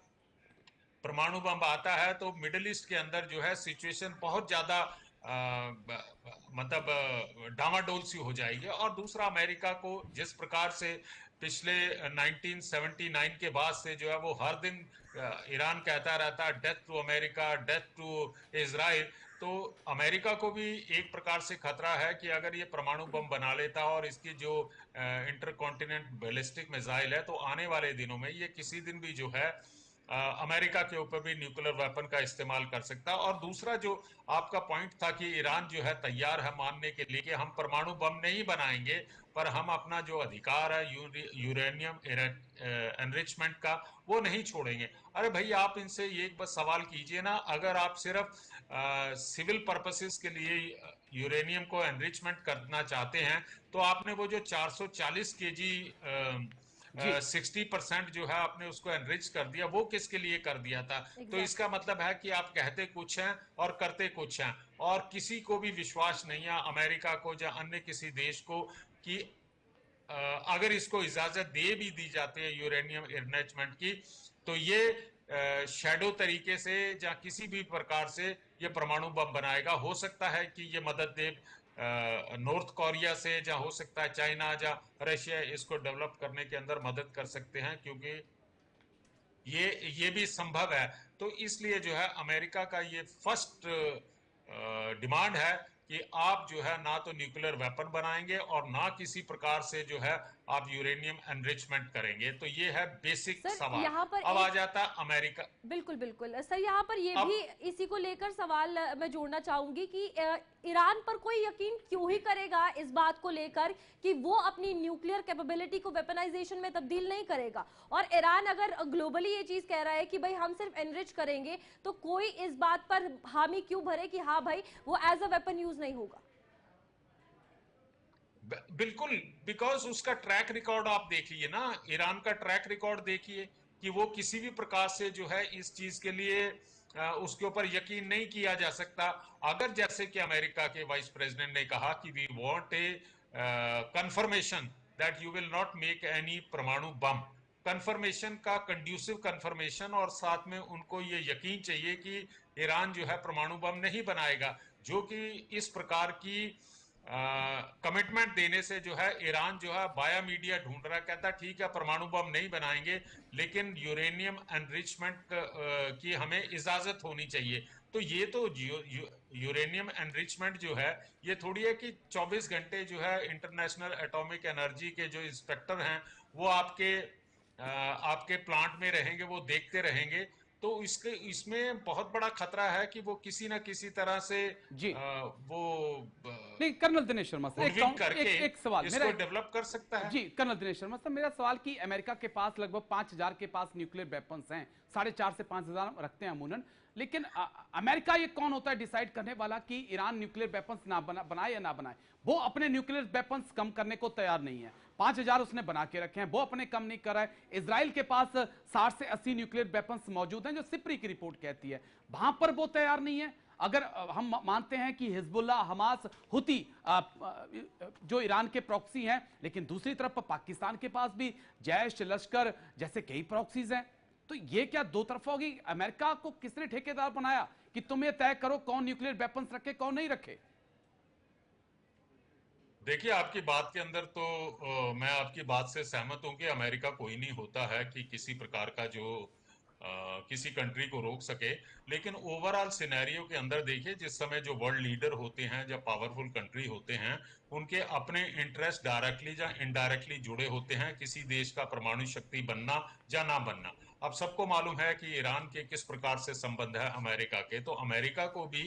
परमाणु बम आता है तो मिडिल ईस्ट के अंदर जो है सिचुएशन बहुत ज्यादा मतलब डामाडोल सी हो जाएगी। और दूसरा, अमेरिका को जिस प्रकार से पिछले 1979 के बाद से जो है वो हर दिन ईरान कहता रहता है death to America, death to Israel, तो अमेरिका को भी एक प्रकार से खतरा है कि अगर ये परमाणु बम बना लेता और इसकी जो इंटरकॉन्टिनेंट बैलिस्टिक मिसाइल है, तो आने वाले दिनों में ये किसी दिन भी जो है अमेरिका के ऊपर भी न्यूक्लियर वेपन का इस्तेमाल कर सकता है। और दूसरा जो आपका पॉइंट था कि ईरान जो है तैयार है मानने के लिए कि हम परमाणु बम नहीं बनाएंगे, पर हम अपना जो अधिकार है यूरेनियम एनरिचमेंट का वो नहीं छोड़ेंगे। अरे भाई, आप इनसे एक बस सवाल कीजिए ना, अगर आप सिर्फ सिविल पर्पसेस के लिए यूरेनियम को एनरिचमेंट करना चाहते हैं तो आपने वो जो 440 केजी 60% जो है आपने उसको एनरिच कर दिया, वो किसके लिए कर दिया था? तो इसका मतलब है कि आप कहते कुछ हैं और करते कुछ हैं, और किसी को भी विश्वास नहीं है, अमेरिका को या अन्य किसी देश को, कि अगर इसको इजाजत दे भी दी जाती है यूरेनियम एनरिचमेंट की, तो ये शैडो तरीके से या किसी भी प्रकार से ये परमाणु बम बनाएगा। हो सकता है कि ये मदद दे नॉर्थ कोरिया से, जहां हो सकता है चाइना, जहां रशिया इसको डेवलप करने के अंदर मदद कर सकते हैं, क्योंकि ये भी संभव है। तो इसलिए जो है अमेरिका का ये फर्स्ट डिमांड है कि आप जो है ना तो न्यूक्लियर वेपन बनाएंगे और ना किसी प्रकार से जो है आप यूरेनियम एनरिचमेंट करेंगे। तो ये है बेसिक सर सवाल। यहाँ पर अब आ जाता है अमेरिका। बिल्कुल बिल्कुल सर, यहाँ पर ये अब भी इसी को लेकर सवाल मैं जोड़ना चाहूंगी कि ईरान पर कोई यकीन क्यों ही करेगा इस बात को लेकर कि वो अपनी न्यूक्लियर कैपेबिलिटी को वेपनाइजेशन में तब्दील नहीं करेगा। और ईरान अगर ग्लोबली ये चीज कह रहा है कि भाई हम सिर्फ एनरिच करेंगे, तो कोई इस बात पर हामी क्यों भरे कि हाँ भाई वो एज अ वेपन यूज नहीं होगा। बिल्कुल, बिकॉज उसका ट्रैक रिकॉर्ड आप देखिए ना, ईरान का ट्रैक रिकॉर्ड देखिए कि वो किसी भी प्रकार से जो है इस चीज के लिए उसके ऊपर यकीन नहीं किया जा सकता। अगर जैसे कि अमेरिका के वाइस प्रेसिडेंट ने कहा कि we want a confirmation that you will not make any परमाणु बम, कंफर्मेशन का कंड्यूसिव कंफर्मेशन, और साथ में उनको ये यकीन चाहिए कि ईरान जो है परमाणु बम नहीं बनाएगा, जो कि इस प्रकार की कमिटमेंट देने से जो है ईरान जो है बाया मीडिया ढूंढ रहा, कहता ठीक है परमाणु बम नहीं बनाएंगे लेकिन यूरेनियम एनरिचमेंट की हमें इजाजत होनी चाहिए। तो ये तो यूरेनियम एनरिचमेंट जो है ये थोड़ी है कि 24 घंटे जो है इंटरनेशनल एटॉमिक एनर्जी के जो इंस्पेक्टर हैं वो आपके प्लांट में रहेंगे, वो देखते रहेंगे। तो इसमें बहुत बड़ा खतरा है कि वो किसी ना किसी तरह से जी वो नहीं, कर्नल दिनेश शर्मा साहब करके एक सवाल इसको डेवलप कर सकता है। जी कर्नल दिनेश शर्मा साहब, मेरा सवाल कि अमेरिका के पास लगभग 5000 के पास न्यूक्लियर वेपन्स हैं, 4.5 से 5000 रखते हैं अमूमन, लेकिन अमेरिका ये कौन होता है डिसाइड करने वाला कि ईरान न्यूक्लियर वेपन्स ना बनाए या ना बनाए? वो अपने न्यूक्लियर वेपन्स कम करने को तैयार नहीं है। 5000 उसने बना के रखे हैं, वो अपने कम नहीं कर रहा है। इजराइल के पास 60 से 80 न्यूक्लियर वेपन्स मौजूद हैं, जो सिप्री की रिपोर्ट कहती है, वहां पर वो तैयार नहीं है। अगर हम मानते हैं कि हिजबुल्ला, हमास, हुती जो ईरान के प्रॉक्सी हैं, लेकिन दूसरी तरफ पाकिस्तान के पास भी जैश, लश्कर जैसे कई प्रॉक्सीज हैं। तो ये क्या दो तरफा होगी? अमेरिका को किसने ठेकेदार बनाया कि तुम ये तय करो कौन न्यूक्लियर वेपन्स रखे कौन नहीं रखे? देखिए, आपकी बात के अंदर तो मैं आपकी बात से सहमत हूं कि अमेरिका कोई नहीं होता है कि किसी प्रकार का जो किसी कंट्री को रोक सके। लेकिन ओवरऑल सिनेरियो के अंदर देखिए, जिस समय जो वर्ल्ड लीडर होते हैं, जब पावरफुल कंट्री होते हैं, उनके अपने इंटरेस्ट डायरेक्टली या इनडायरेक्टली जुड़े होते हैं किसी देश का परमाणु शक्ति बनना या ना बनना। अब सबको मालूम है कि ईरान के किस प्रकार से संबंध है अमेरिका के, तो अमेरिका को भी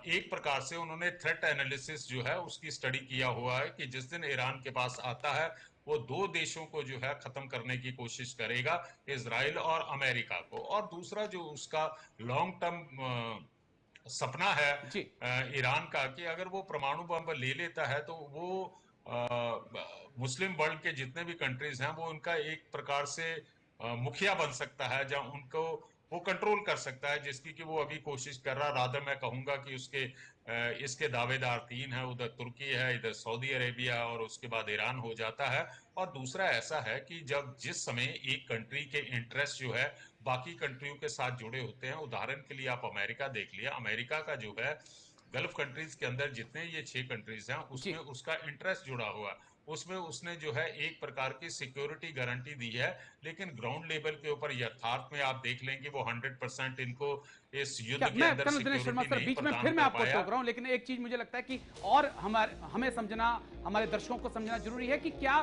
एक प्रकार से उन्होंने थ्रेट एनालिसिस जो है उसकी स्टडी किया हुआ है कि जिस दिन ईरान के पास आता है वो दो देशों को जो है खत्म करने की कोशिश करेगा, इजराइल और अमेरिका को। और दूसरा जो उसका लॉन्ग टर्म सपना है ईरान का कि अगर वो परमाणु बम ले लेता है तो वो मुस्लिम वर्ल्ड के जितने भी कंट्रीज हैं वो उनका एक प्रकार से मुखिया बन सकता है, जहां उनको वो कंट्रोल कर सकता है, जिसकी कि वो अभी कोशिश कर रहा। रादर मैं कहूंगा कि इसके दावेदार 3 हैं, उधर तुर्की है, इधर सऊदी अरेबिया और उसके बाद ईरान हो जाता है। और दूसरा ऐसा है कि जिस समय एक कंट्री के इंटरेस्ट जो है बाकी कंट्रियों के साथ जुड़े होते हैं, उदाहरण के लिए आप अमेरिका देख लिया, अमेरिका का जो है गल्फ कंट्रीज के अंदर जितने ये 6 कंट्रीज हैं उसमें उसका इंटरेस्ट जुड़ा हुआ है, उसमें उसने जो है एक प्रकार की सिक्योरिटी गारंटी दी है। लेकिन ग्राउंड लेवल के ऊपर यथार्थ में आप देख लेंगे वो 100% इनको इस युद्ध के अंदर सिक्योरिटी नहीं प्रदान फिर मैं आपको कर पाया। टोक रहा हूं, लेकिन एक चीज मुझे लगता है कि और हमें समझना, हमारे दर्शकों को समझना जरूरी है कि क्या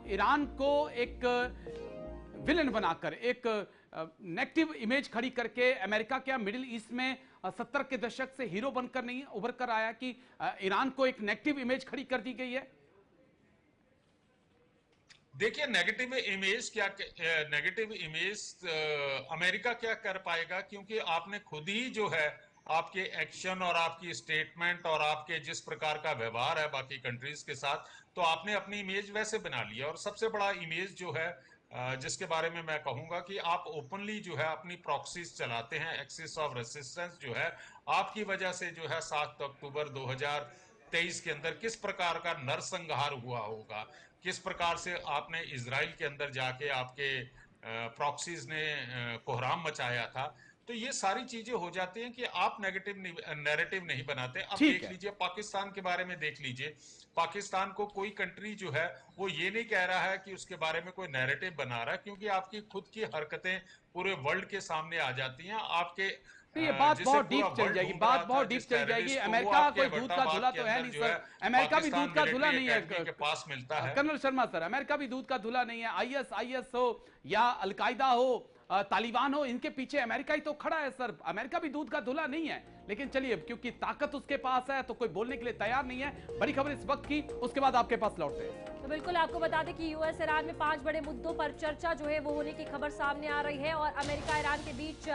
ईरान को एक विलन बनाकर, एक नेगेटिव इमेज खड़ी करके अमेरिका क्या मिडिल ईस्ट में 70 के दशक से हीरो बनकर नहीं उभर कर आया कि ईरान को एक नेगेटिव इमेज खड़ी कर दी गई है? देखिए, नेगेटिव इमेज अमेरिका क्या कर पाएगा, क्योंकि आपने खुद ही जो है आपके एक्शन और आपकी स्टेटमेंट और आपके जिस प्रकार का व्यवहार है बाकी कंट्रीज के साथ, तो आपने अपनी इमेज वैसे बना लिया। और सबसे बड़ा इमेज जो है जिसके बारे में मैं कहूंगा कि आप ओपनली जो है अपनी प्रॉक्सीज चलाते हैं, एक्सिस ऑफ रेसिस्टेंस जो है आपकी वजह से जो है 7 अक्टूबर 2023 के अंदर किस प्रकार का नरसंहार हुआ होगा, किस प्रकार से आपने इजराइल के अंदर जाके आपके प्रॉक्सीज ने कोहराम मचाया था। तो ये सारी चीजें हो जाती हैं कि आप नेगेटिव नैरेटिव नहीं बनाते। अब ठीक देख है। लीजिए पाकिस्तान के बारे में, देख लीजिए पाकिस्तान को कोई कंट्री जो है वो ये नहीं कह रहा है कि उसके बारे में कोई नैरेटिव बना रहा है, क्योंकि आपकी खुद की हरकतें पूरे वर्ल्ड के सामने आ जाती हैं। आपके तो ये बात जिसे बहुत पूरा डीप चल वर्ल्ड जाएगी, ढूंढ बात रहा था, बहुत डीप जिस चल जाएगी। टेररिस्ट को, वो अमेरिका आपके कोई दूध का एबटाबाद धुला के तो है अंदर नहीं जो सर, है अमेरिका भी पाकिस्तान दूध का धुला मिलिट्री नहीं है। एकेडमी के पास मिलता है। कर्नल शर्मा सर, अमेरिका भी दूध का धुला नहीं है। आईएस हो या अलकायदा हो, तालिबान हो, इनके पीछे अमेरिका ही तो खड़ा है सर। अमेरिका भी दूध का धुला नहीं है। लेकिन चलिए, क्योंकि ताकत उसके पास है तो कोई बोलने के लिए तैयार नहीं है। बड़ी खबर इस वक्त की, उसके बाद आपके पास लौटते हैं। तो बिल्कुल आपको बता दें कि यूएस ईरान में 5 बड़े मुद्दों पर चर्चा जो है वो होने की खबर सामने आ रही है और अमेरिका ईरान के बीच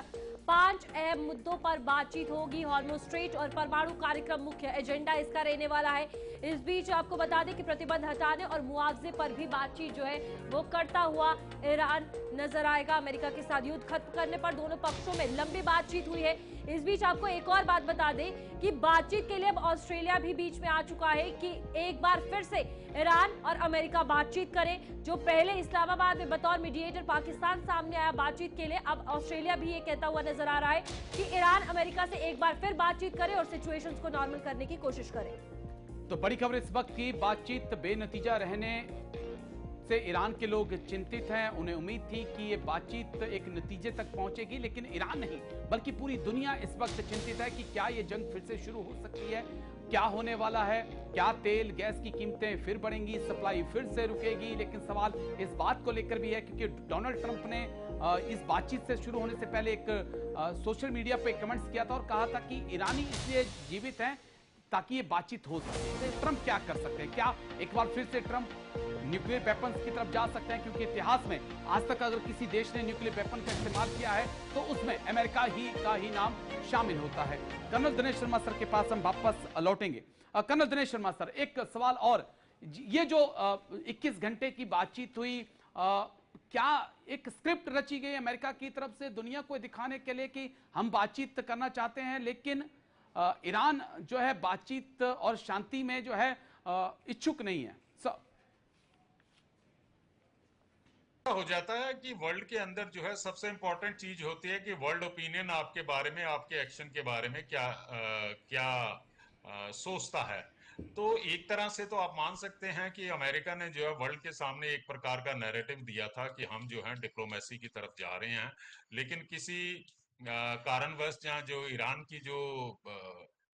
5 अहम मुद्दों पर बातचीत होगी। हॉर्मुज़ स्ट्रेट और परमाणु कार्यक्रम मुख्य एजेंडा इसका रहने वाला है। इस बीच आपको बता दें कि प्रतिबंध हटाने और मुआवजे पर भी बातचीत जो है वो करता हुआ ईरान नजर आएगा। अमेरिका के साथ युद्ध खत्म करने पर दोनों पक्षों में लंबी बातचीत हुई है। इस बीच आपको एक और बात बता दें कि बातचीत के लिए अब ऑस्ट्रेलिया भी बीच में आ चुका है कि एक बार फिर से ईरान और अमेरिका बातचीत करें। जो पहले इस्लामाबाद में बतौर मीडिएटर पाकिस्तान सामने आया बातचीत के लिए, अब ऑस्ट्रेलिया भी ये कहता हुआ नजर आ रहा है कि ईरान अमेरिका से एक बार फिर बातचीत करे और सिचुएशंस को नॉर्मल करने की कोशिश करे। तो बड़ी खबर इस वक्त की, बातचीत बेनतीजा रहने से ईरान के लोग चिंतित हैं। उन्हें उम्मीद थी कि ये बातचीत एक नतीजे तक पहुंचेगी, लेकिन ईरान नहीं बल्कि पूरी दुनिया इस वक्त चिंतित है कि क्या ये जंग फिर से शुरू हो सकती है, क्या होने वाला है, क्या तेल गैस की कीमतें फिर बढ़ेंगी, सप्लाई फिर से रुकेगी। लेकिन सवाल इस बात को लेकर भी है क्योंकि डोनाल्ड ट्रंप ने इस बातचीत से शुरू होने से पहले एक सोशल मीडिया पे कमेंट्स किया था और कहा था कि ईरानी इसलिए जीवित हैं ताकि ये बातचीत हो सके। तो ट्रंप क्या कर सकते हैं? क्या एक बार फिर से ट्रंप न्यूक्लियर वेपन्स की तरफ जा सकते हैं? क्योंकि इतिहास में आज तक अगर किसी देश ने न्यूक्लियर वेपन का इस्तेमाल किया है तो उसमें अमेरिका का ही नाम शामिल होता है। कर्नल दिनेश शर्मा सर के पास हम वापस लौटेंगे। कर्नल दिनेश शर्मा सर, एक सवाल और, ये जो 21 घंटे की बातचीत हुई, क्या एक स्क्रिप्ट रची गई अमेरिका की तरफ से दुनिया को दिखाने के लिए कि हम बातचीत करना चाहते हैं, लेकिन ईरान जो है बातचीत और शांति में जो है इच्छुक नहीं है? हो जाता है कि वर्ल्ड के अंदर जो है सबसे इंपॉर्टेंट चीज होती है कि वर्ल्ड ओपिनियन आपके बारे में, आपके एक्शन के बारे में क्या सोचता है। तो एक तरह से तो आप मान सकते हैं कि अमेरिका ने जो है वर्ल्ड के सामने एक प्रकार का नैरेटिव दिया था कि हम जो है डिप्लोमेसी की तरफ जा रहे हैं, लेकिन किसी कारणवश जहाँ जो ईरान की जो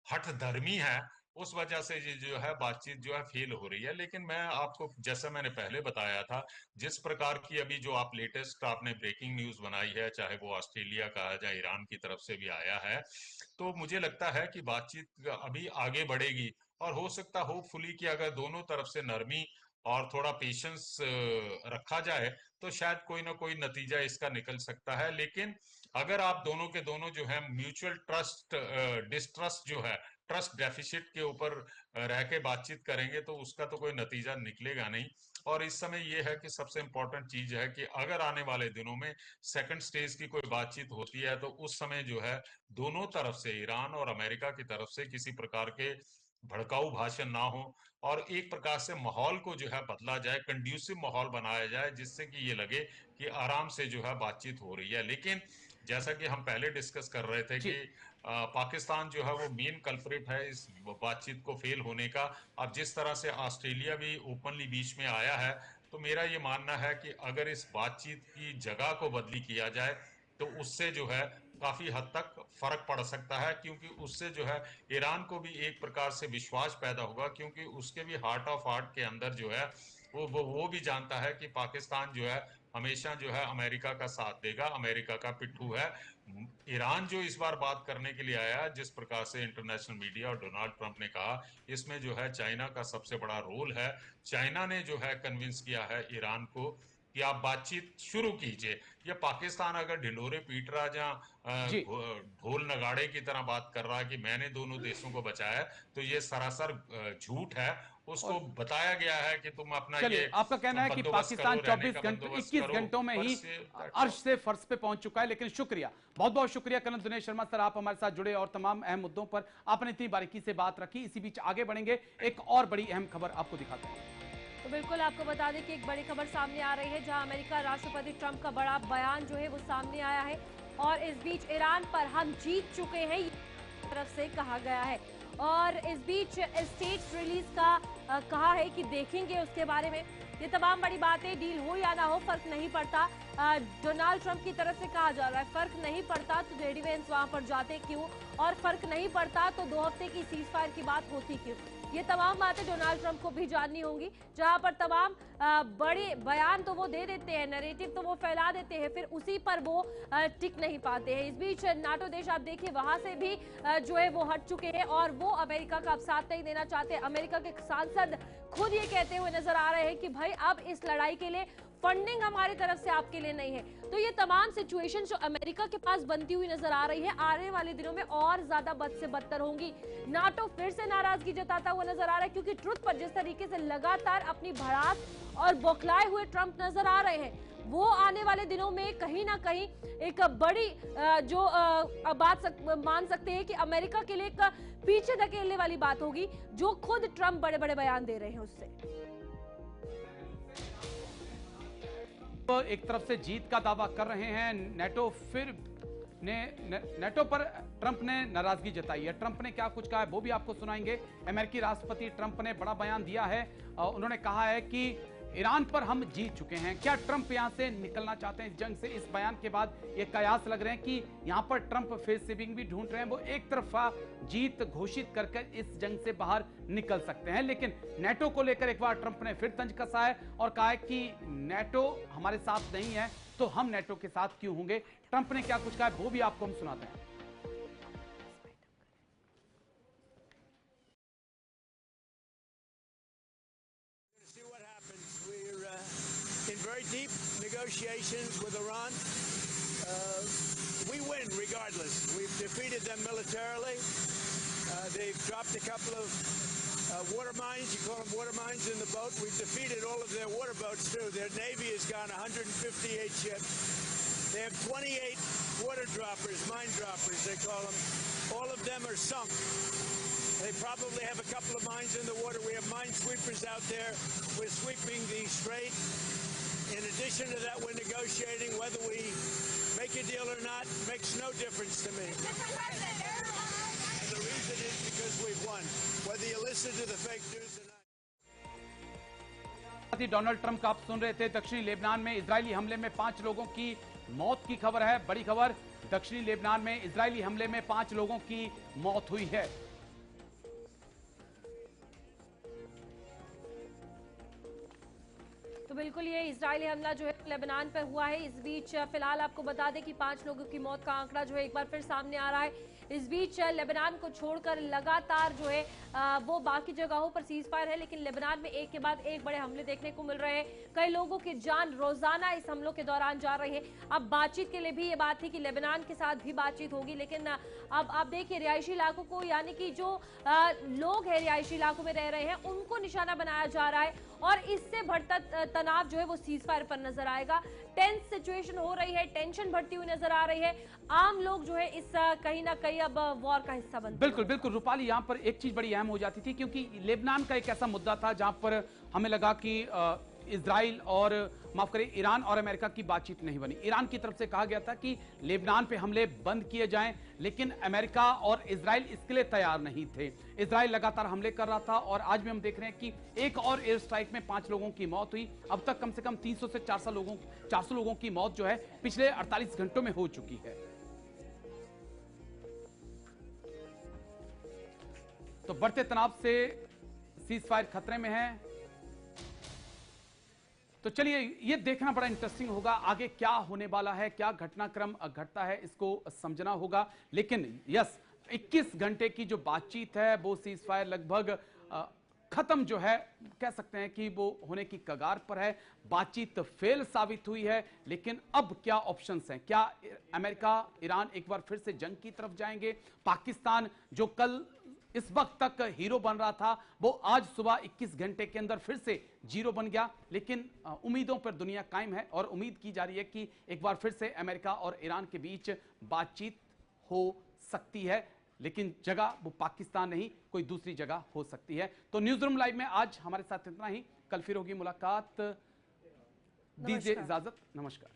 हठ धर्मी है उस वजह से ये जो है बातचीत जो है फेल हो रही है। लेकिन मैं आपको, जैसा मैंने पहले बताया था, जिस प्रकार की अभी जो आप लेटेस्ट आपने ब्रेकिंग न्यूज बनाई है, चाहे वो ऑस्ट्रेलिया का या ईरान की तरफ से भी आया है, तो मुझे लगता है कि बातचीत अभी आगे बढ़ेगी और हो सकता होपफुली कि अगर दोनों तरफ से नरमी और थोड़ा पेशेंस रखा जाए तो शायद कोई ना कोई नतीजा इसका निकल सकता है। लेकिन अगर आप दोनों के दोनों जो है म्यूचुअल ट्रस्ट डिस्ट्रस्ट जो है, ट्रस्ट डेफिसिट के ऊपर रह के बातचीत करेंगे तो उसका तो कोई नतीजा निकलेगा नहीं। और इस समय यह है कि सबसे इंपॉर्टेंट चीज है कि अगर आने वाले दिनों में सेकंड स्टेज की कोई बातचीत होती है तो उस समय जो है दोनों तरफ से, ईरान और अमेरिका की तरफ से, किसी प्रकार के भड़काऊ भाषण ना हो और एक प्रकार से माहौल को जो है बदला जाए, कंड्यूसिव माहौल बनाया जाए, जिससे कि ये लगे कि आराम से जो है बातचीत हो रही है। लेकिन जैसा कि हम पहले डिस्कस कर रहे थे कि पाकिस्तान जो है वो मेन कल्प्रिट है इस बातचीत को फेल होने का। अब जिस तरह से ऑस्ट्रेलिया भी ओपनली बीच में आया है, तो मेरा ये मानना है कि अगर इस बातचीत की जगह को बदली किया जाए तो उससे जो है काफी हद तक फर्क पड़ सकता है, क्योंकि उससे जो है ईरान को भी एक प्रकार से विश्वास पैदा होगा, क्योंकि उसके भी हार्ट ऑफ हार्ट के अंदर जो है वो भी जानता है कि पाकिस्तान जो है हमेशा जो है अमेरिका का साथ देगा, अमेरिका का पिट्ठू है। ईरान जो इस बार बात करने के लिए आया, जिस प्रकार से इंटरनेशनल मीडिया और डोनाल्ड ट्रंप ने कहा, इसमें जो है चाइना का सबसे बड़ा रोल है। चाइना ने जो है कन्विंस किया है ईरान को कि आप बातचीत शुरू कीजिए। ये पाकिस्तान अगर ढिंडोरे पीट रहा, जहाँ ढोल नगाड़े की तरह बात कर रहा है कि मैंने दोनों देशों को बचाया, तो ये सरासर झूठ है। उसको बताया गया है कि तुम अपना ये आपका कहना है कि पाकिस्तान 21 घंटों में ही अर्श से फर्श पे पहुंच चुका है। लेकिन शुक्रिया, बहुत बहुत शुक्रिया कर्नल दिनेश शर्मा सर, आप हमारे साथ जुड़े और तमाम अहम मुद्दों पर आपने इतनी बारीकी से बात रखी। इसी बीच आगे बढ़ेंगे, एक और बड़ी अहम खबर आपको दिखाते हैं। तो बिल्कुल आपको बता दें कि एक बड़ी खबर सामने आ रही है, जहां अमेरिका राष्ट्रपति ट्रंप का बड़ा बयान जो है वो सामने आया है। और इस बीच ईरान पर हम जीत चुके हैं तरफ से कहा गया है। और इस बीच स्टेट्स रिलीज का कहा है कि देखेंगे उसके बारे में। ये तमाम बड़ी बातें, डील हो या ना हो फर्क नहीं पड़ता। डोनाल्ड ट्रंप की तरफ से कहा जा रहा है फर्क नहीं पड़ता तो जेडी वेंस वहां पर जाते क्यों, और फर्क नहीं पड़ता तो 2 हफ्ते की सीज फायर की बात होती क्यों। ये तमाम बातें डोनाल्ड ट्रंप को भी जाननी होंगी, जहां पर तमाम बड़े बयान तो वो दे देते हैं, नैरेटिव तो वो फैला देते हैं, फिर उसी पर वो टिक नहीं पाते हैं। इस बीच नाटो देश आप देखिए वहां से भी जो है वो हट चुके हैं और वो अमेरिका का अब साथ नहीं देना चाहते। अमेरिका के सांसद खुद ये कहते हुए नजर आ रहे हैं कि भाई अब इस लड़ाई के लिए फंडिंग हमारी तरफ से आपके लिए नहीं है। तो ये तमाम सिचुएशन जो अमेरिका के पास बनती हुई नजर आ रही है, आने वाले दिनों में और ज्यादा बद से बदतर होंगी। नाटो फिर से नाराजगी जताता हुआ नजर आ रहा है, क्योंकि ट्रुथ पर जिस तरीके से लगातार अपनी भड़ास और बौखलाए हुए ट्रंप नजर आ रहे हैं, वो आने वाले दिनों में कहीं ना कहीं एक बड़ी जो बात मान सकते हैं कि अमेरिका के लिए एक पीछे धकेलने वाली बात होगी, जो खुद ट्रंप बड़े बड़े बयान दे रहे हैं उससे। एक तरफ से जीत का दावा कर रहे हैं नेटो, फिर नेटो पर ट्रंप ने नाराजगी जताई है। ट्रंप ने क्या कुछ कहा है वो भी आपको सुनाएंगे। अमेरिकी राष्ट्रपति ट्रंप ने बड़ा बयान दिया है, उन्होंने कहा है कि ईरान पर हम जीत चुके हैं। क्या ट्रंप यहां से निकलना चाहते हैं इस जंग से? इस बयान के बाद ये कयास लग रहे हैं कि यहां पर ट्रंप फेस सेविंग भी ढूंढ रहे हैं, वो एक तरफा जीत घोषित करके इस जंग से बाहर निकल सकते हैं। लेकिन नेटो को लेकर एक बार ट्रंप ने फिर तंज कसा है और कहा है कि नेटो हमारे साथ नहीं है तो हम नेटो के साथ क्यों होंगे। ट्रंप ने क्या कुछ कहा है वो भी आपको हम सुनाते हैं। Very deep negotiations with Iran. We win regardless. We've defeated them militarily. They've dropped a couple of water mines. You call them water mines in the boat. We've defeated all of their water boats too. Their navy has gone 158 ships. They have 28 water droppers, mine droppers they call them. All of them are sunk. They probably have a couple of mines in the water. We have minesweepers out there. We're sweeping the strait. In addition to that, we're negotiating. Whether we make a deal or not makes no difference to me. And the reason is because we've won. Whether you listen to the fake news or not. Donald Trump का आप सुन रहे थे। दक्षिणी Lebanon में Israeli हमले में 5 लोगों की मौत की खबर है। बड़ी खबर, दक्षिणी लेबनान में इजरायली हमले में 5 लोगों की मौत हुई है। तो बिल्कुल ये इजरायली हमला जो है लेबनान पर हुआ है। इस बीच फिलहाल आपको बता दें कि 5 लोगों की मौत का आंकड़ा जो है एक बार फिर सामने आ रहा है। इस बीच लेबनान को छोड़कर लगातार जो है वो बाकी जगहों पर सीज फायर है, लेकिन लेबनान में एक के बाद एक बड़े हमले देखने को मिल रहे हैं। कई लोगों की जान रोजाना इस हमलों के दौरान जा रही है। अब बातचीत के लिए भी ये बात थी कि लेबनान के साथ भी बातचीत होगी, लेकिन अब आप देखिए रिहायशी इलाकों को, यानी कि जो लोग हैं रिहायशी इलाकों में रह रहे हैं, उनको निशाना बनाया जा रहा है और इससे बढ़ता तनाव जो है वो सीज फायर पर नजर आएगा। टेंस सिचुएशन हो रही है, टेंशन बढ़ती हुई नजर आ रही है। आम लोग जो है इस कहीं ना कहीं अब वॉर का हिस्सा बनते हैं। बिल्कुल बिल्कुल रूपाली, यहां पर एक चीज बड़ी अहम हो जाती थी, क्योंकि लेबनान का एक ऐसा मुद्दा था जहां पर हमें लगा कि इजराइल और माफ करें ईरान और अमेरिका की बातचीत नहीं बनी। ईरान की तरफ से कहा गया था कि लेबनान पे हमले बंद किए जाएं, लेकिन अमेरिका और इजराइल इसके लिए तैयार नहीं थे। इजराइल लगातार हमले कर रहा था और आज भी हम देख रहे हैं कि एक और एयर स्ट्राइक में 5 लोगों की मौत हुई। अब तक कम से कम 300 से 400 लोगों की मौत जो है पिछले 48 घंटों में हो चुकी है। तो बढ़ते तनाव से सीज फायर खतरे में है। तो चलिए ये देखना बड़ा इंटरेस्टिंग होगा आगे क्या होने वाला है, क्या घटनाक्रम घटता है, इसको समझना होगा। लेकिन यस, 21 घंटे की जो बातचीत है वो सीज फायर लगभग खत्म जो है, कह सकते हैं कि वो होने की कगार पर है। बातचीत फेल साबित हुई है, लेकिन अब क्या ऑप्शंस हैं? क्या अमेरिका ईरान एक बार फिर से जंग की तरफ जाएंगे? पाकिस्तान जो कल इस वक्त तक हीरो बन रहा था, वो आज सुबह 21 घंटे के अंदर फिर से जीरो बन गया। लेकिन उम्मीदों पर दुनिया कायम है और उम्मीद की जा रही है कि एक बार फिर से अमेरिका और ईरान के बीच बातचीत हो सकती है, लेकिन जगह वो पाकिस्तान नहीं, कोई दूसरी जगह हो सकती है। तो न्यूज रूम लाइव में आज हमारे साथ इतना ही, कल फिर होगी मुलाकात। दीजिए इजाजत, नमस्कार।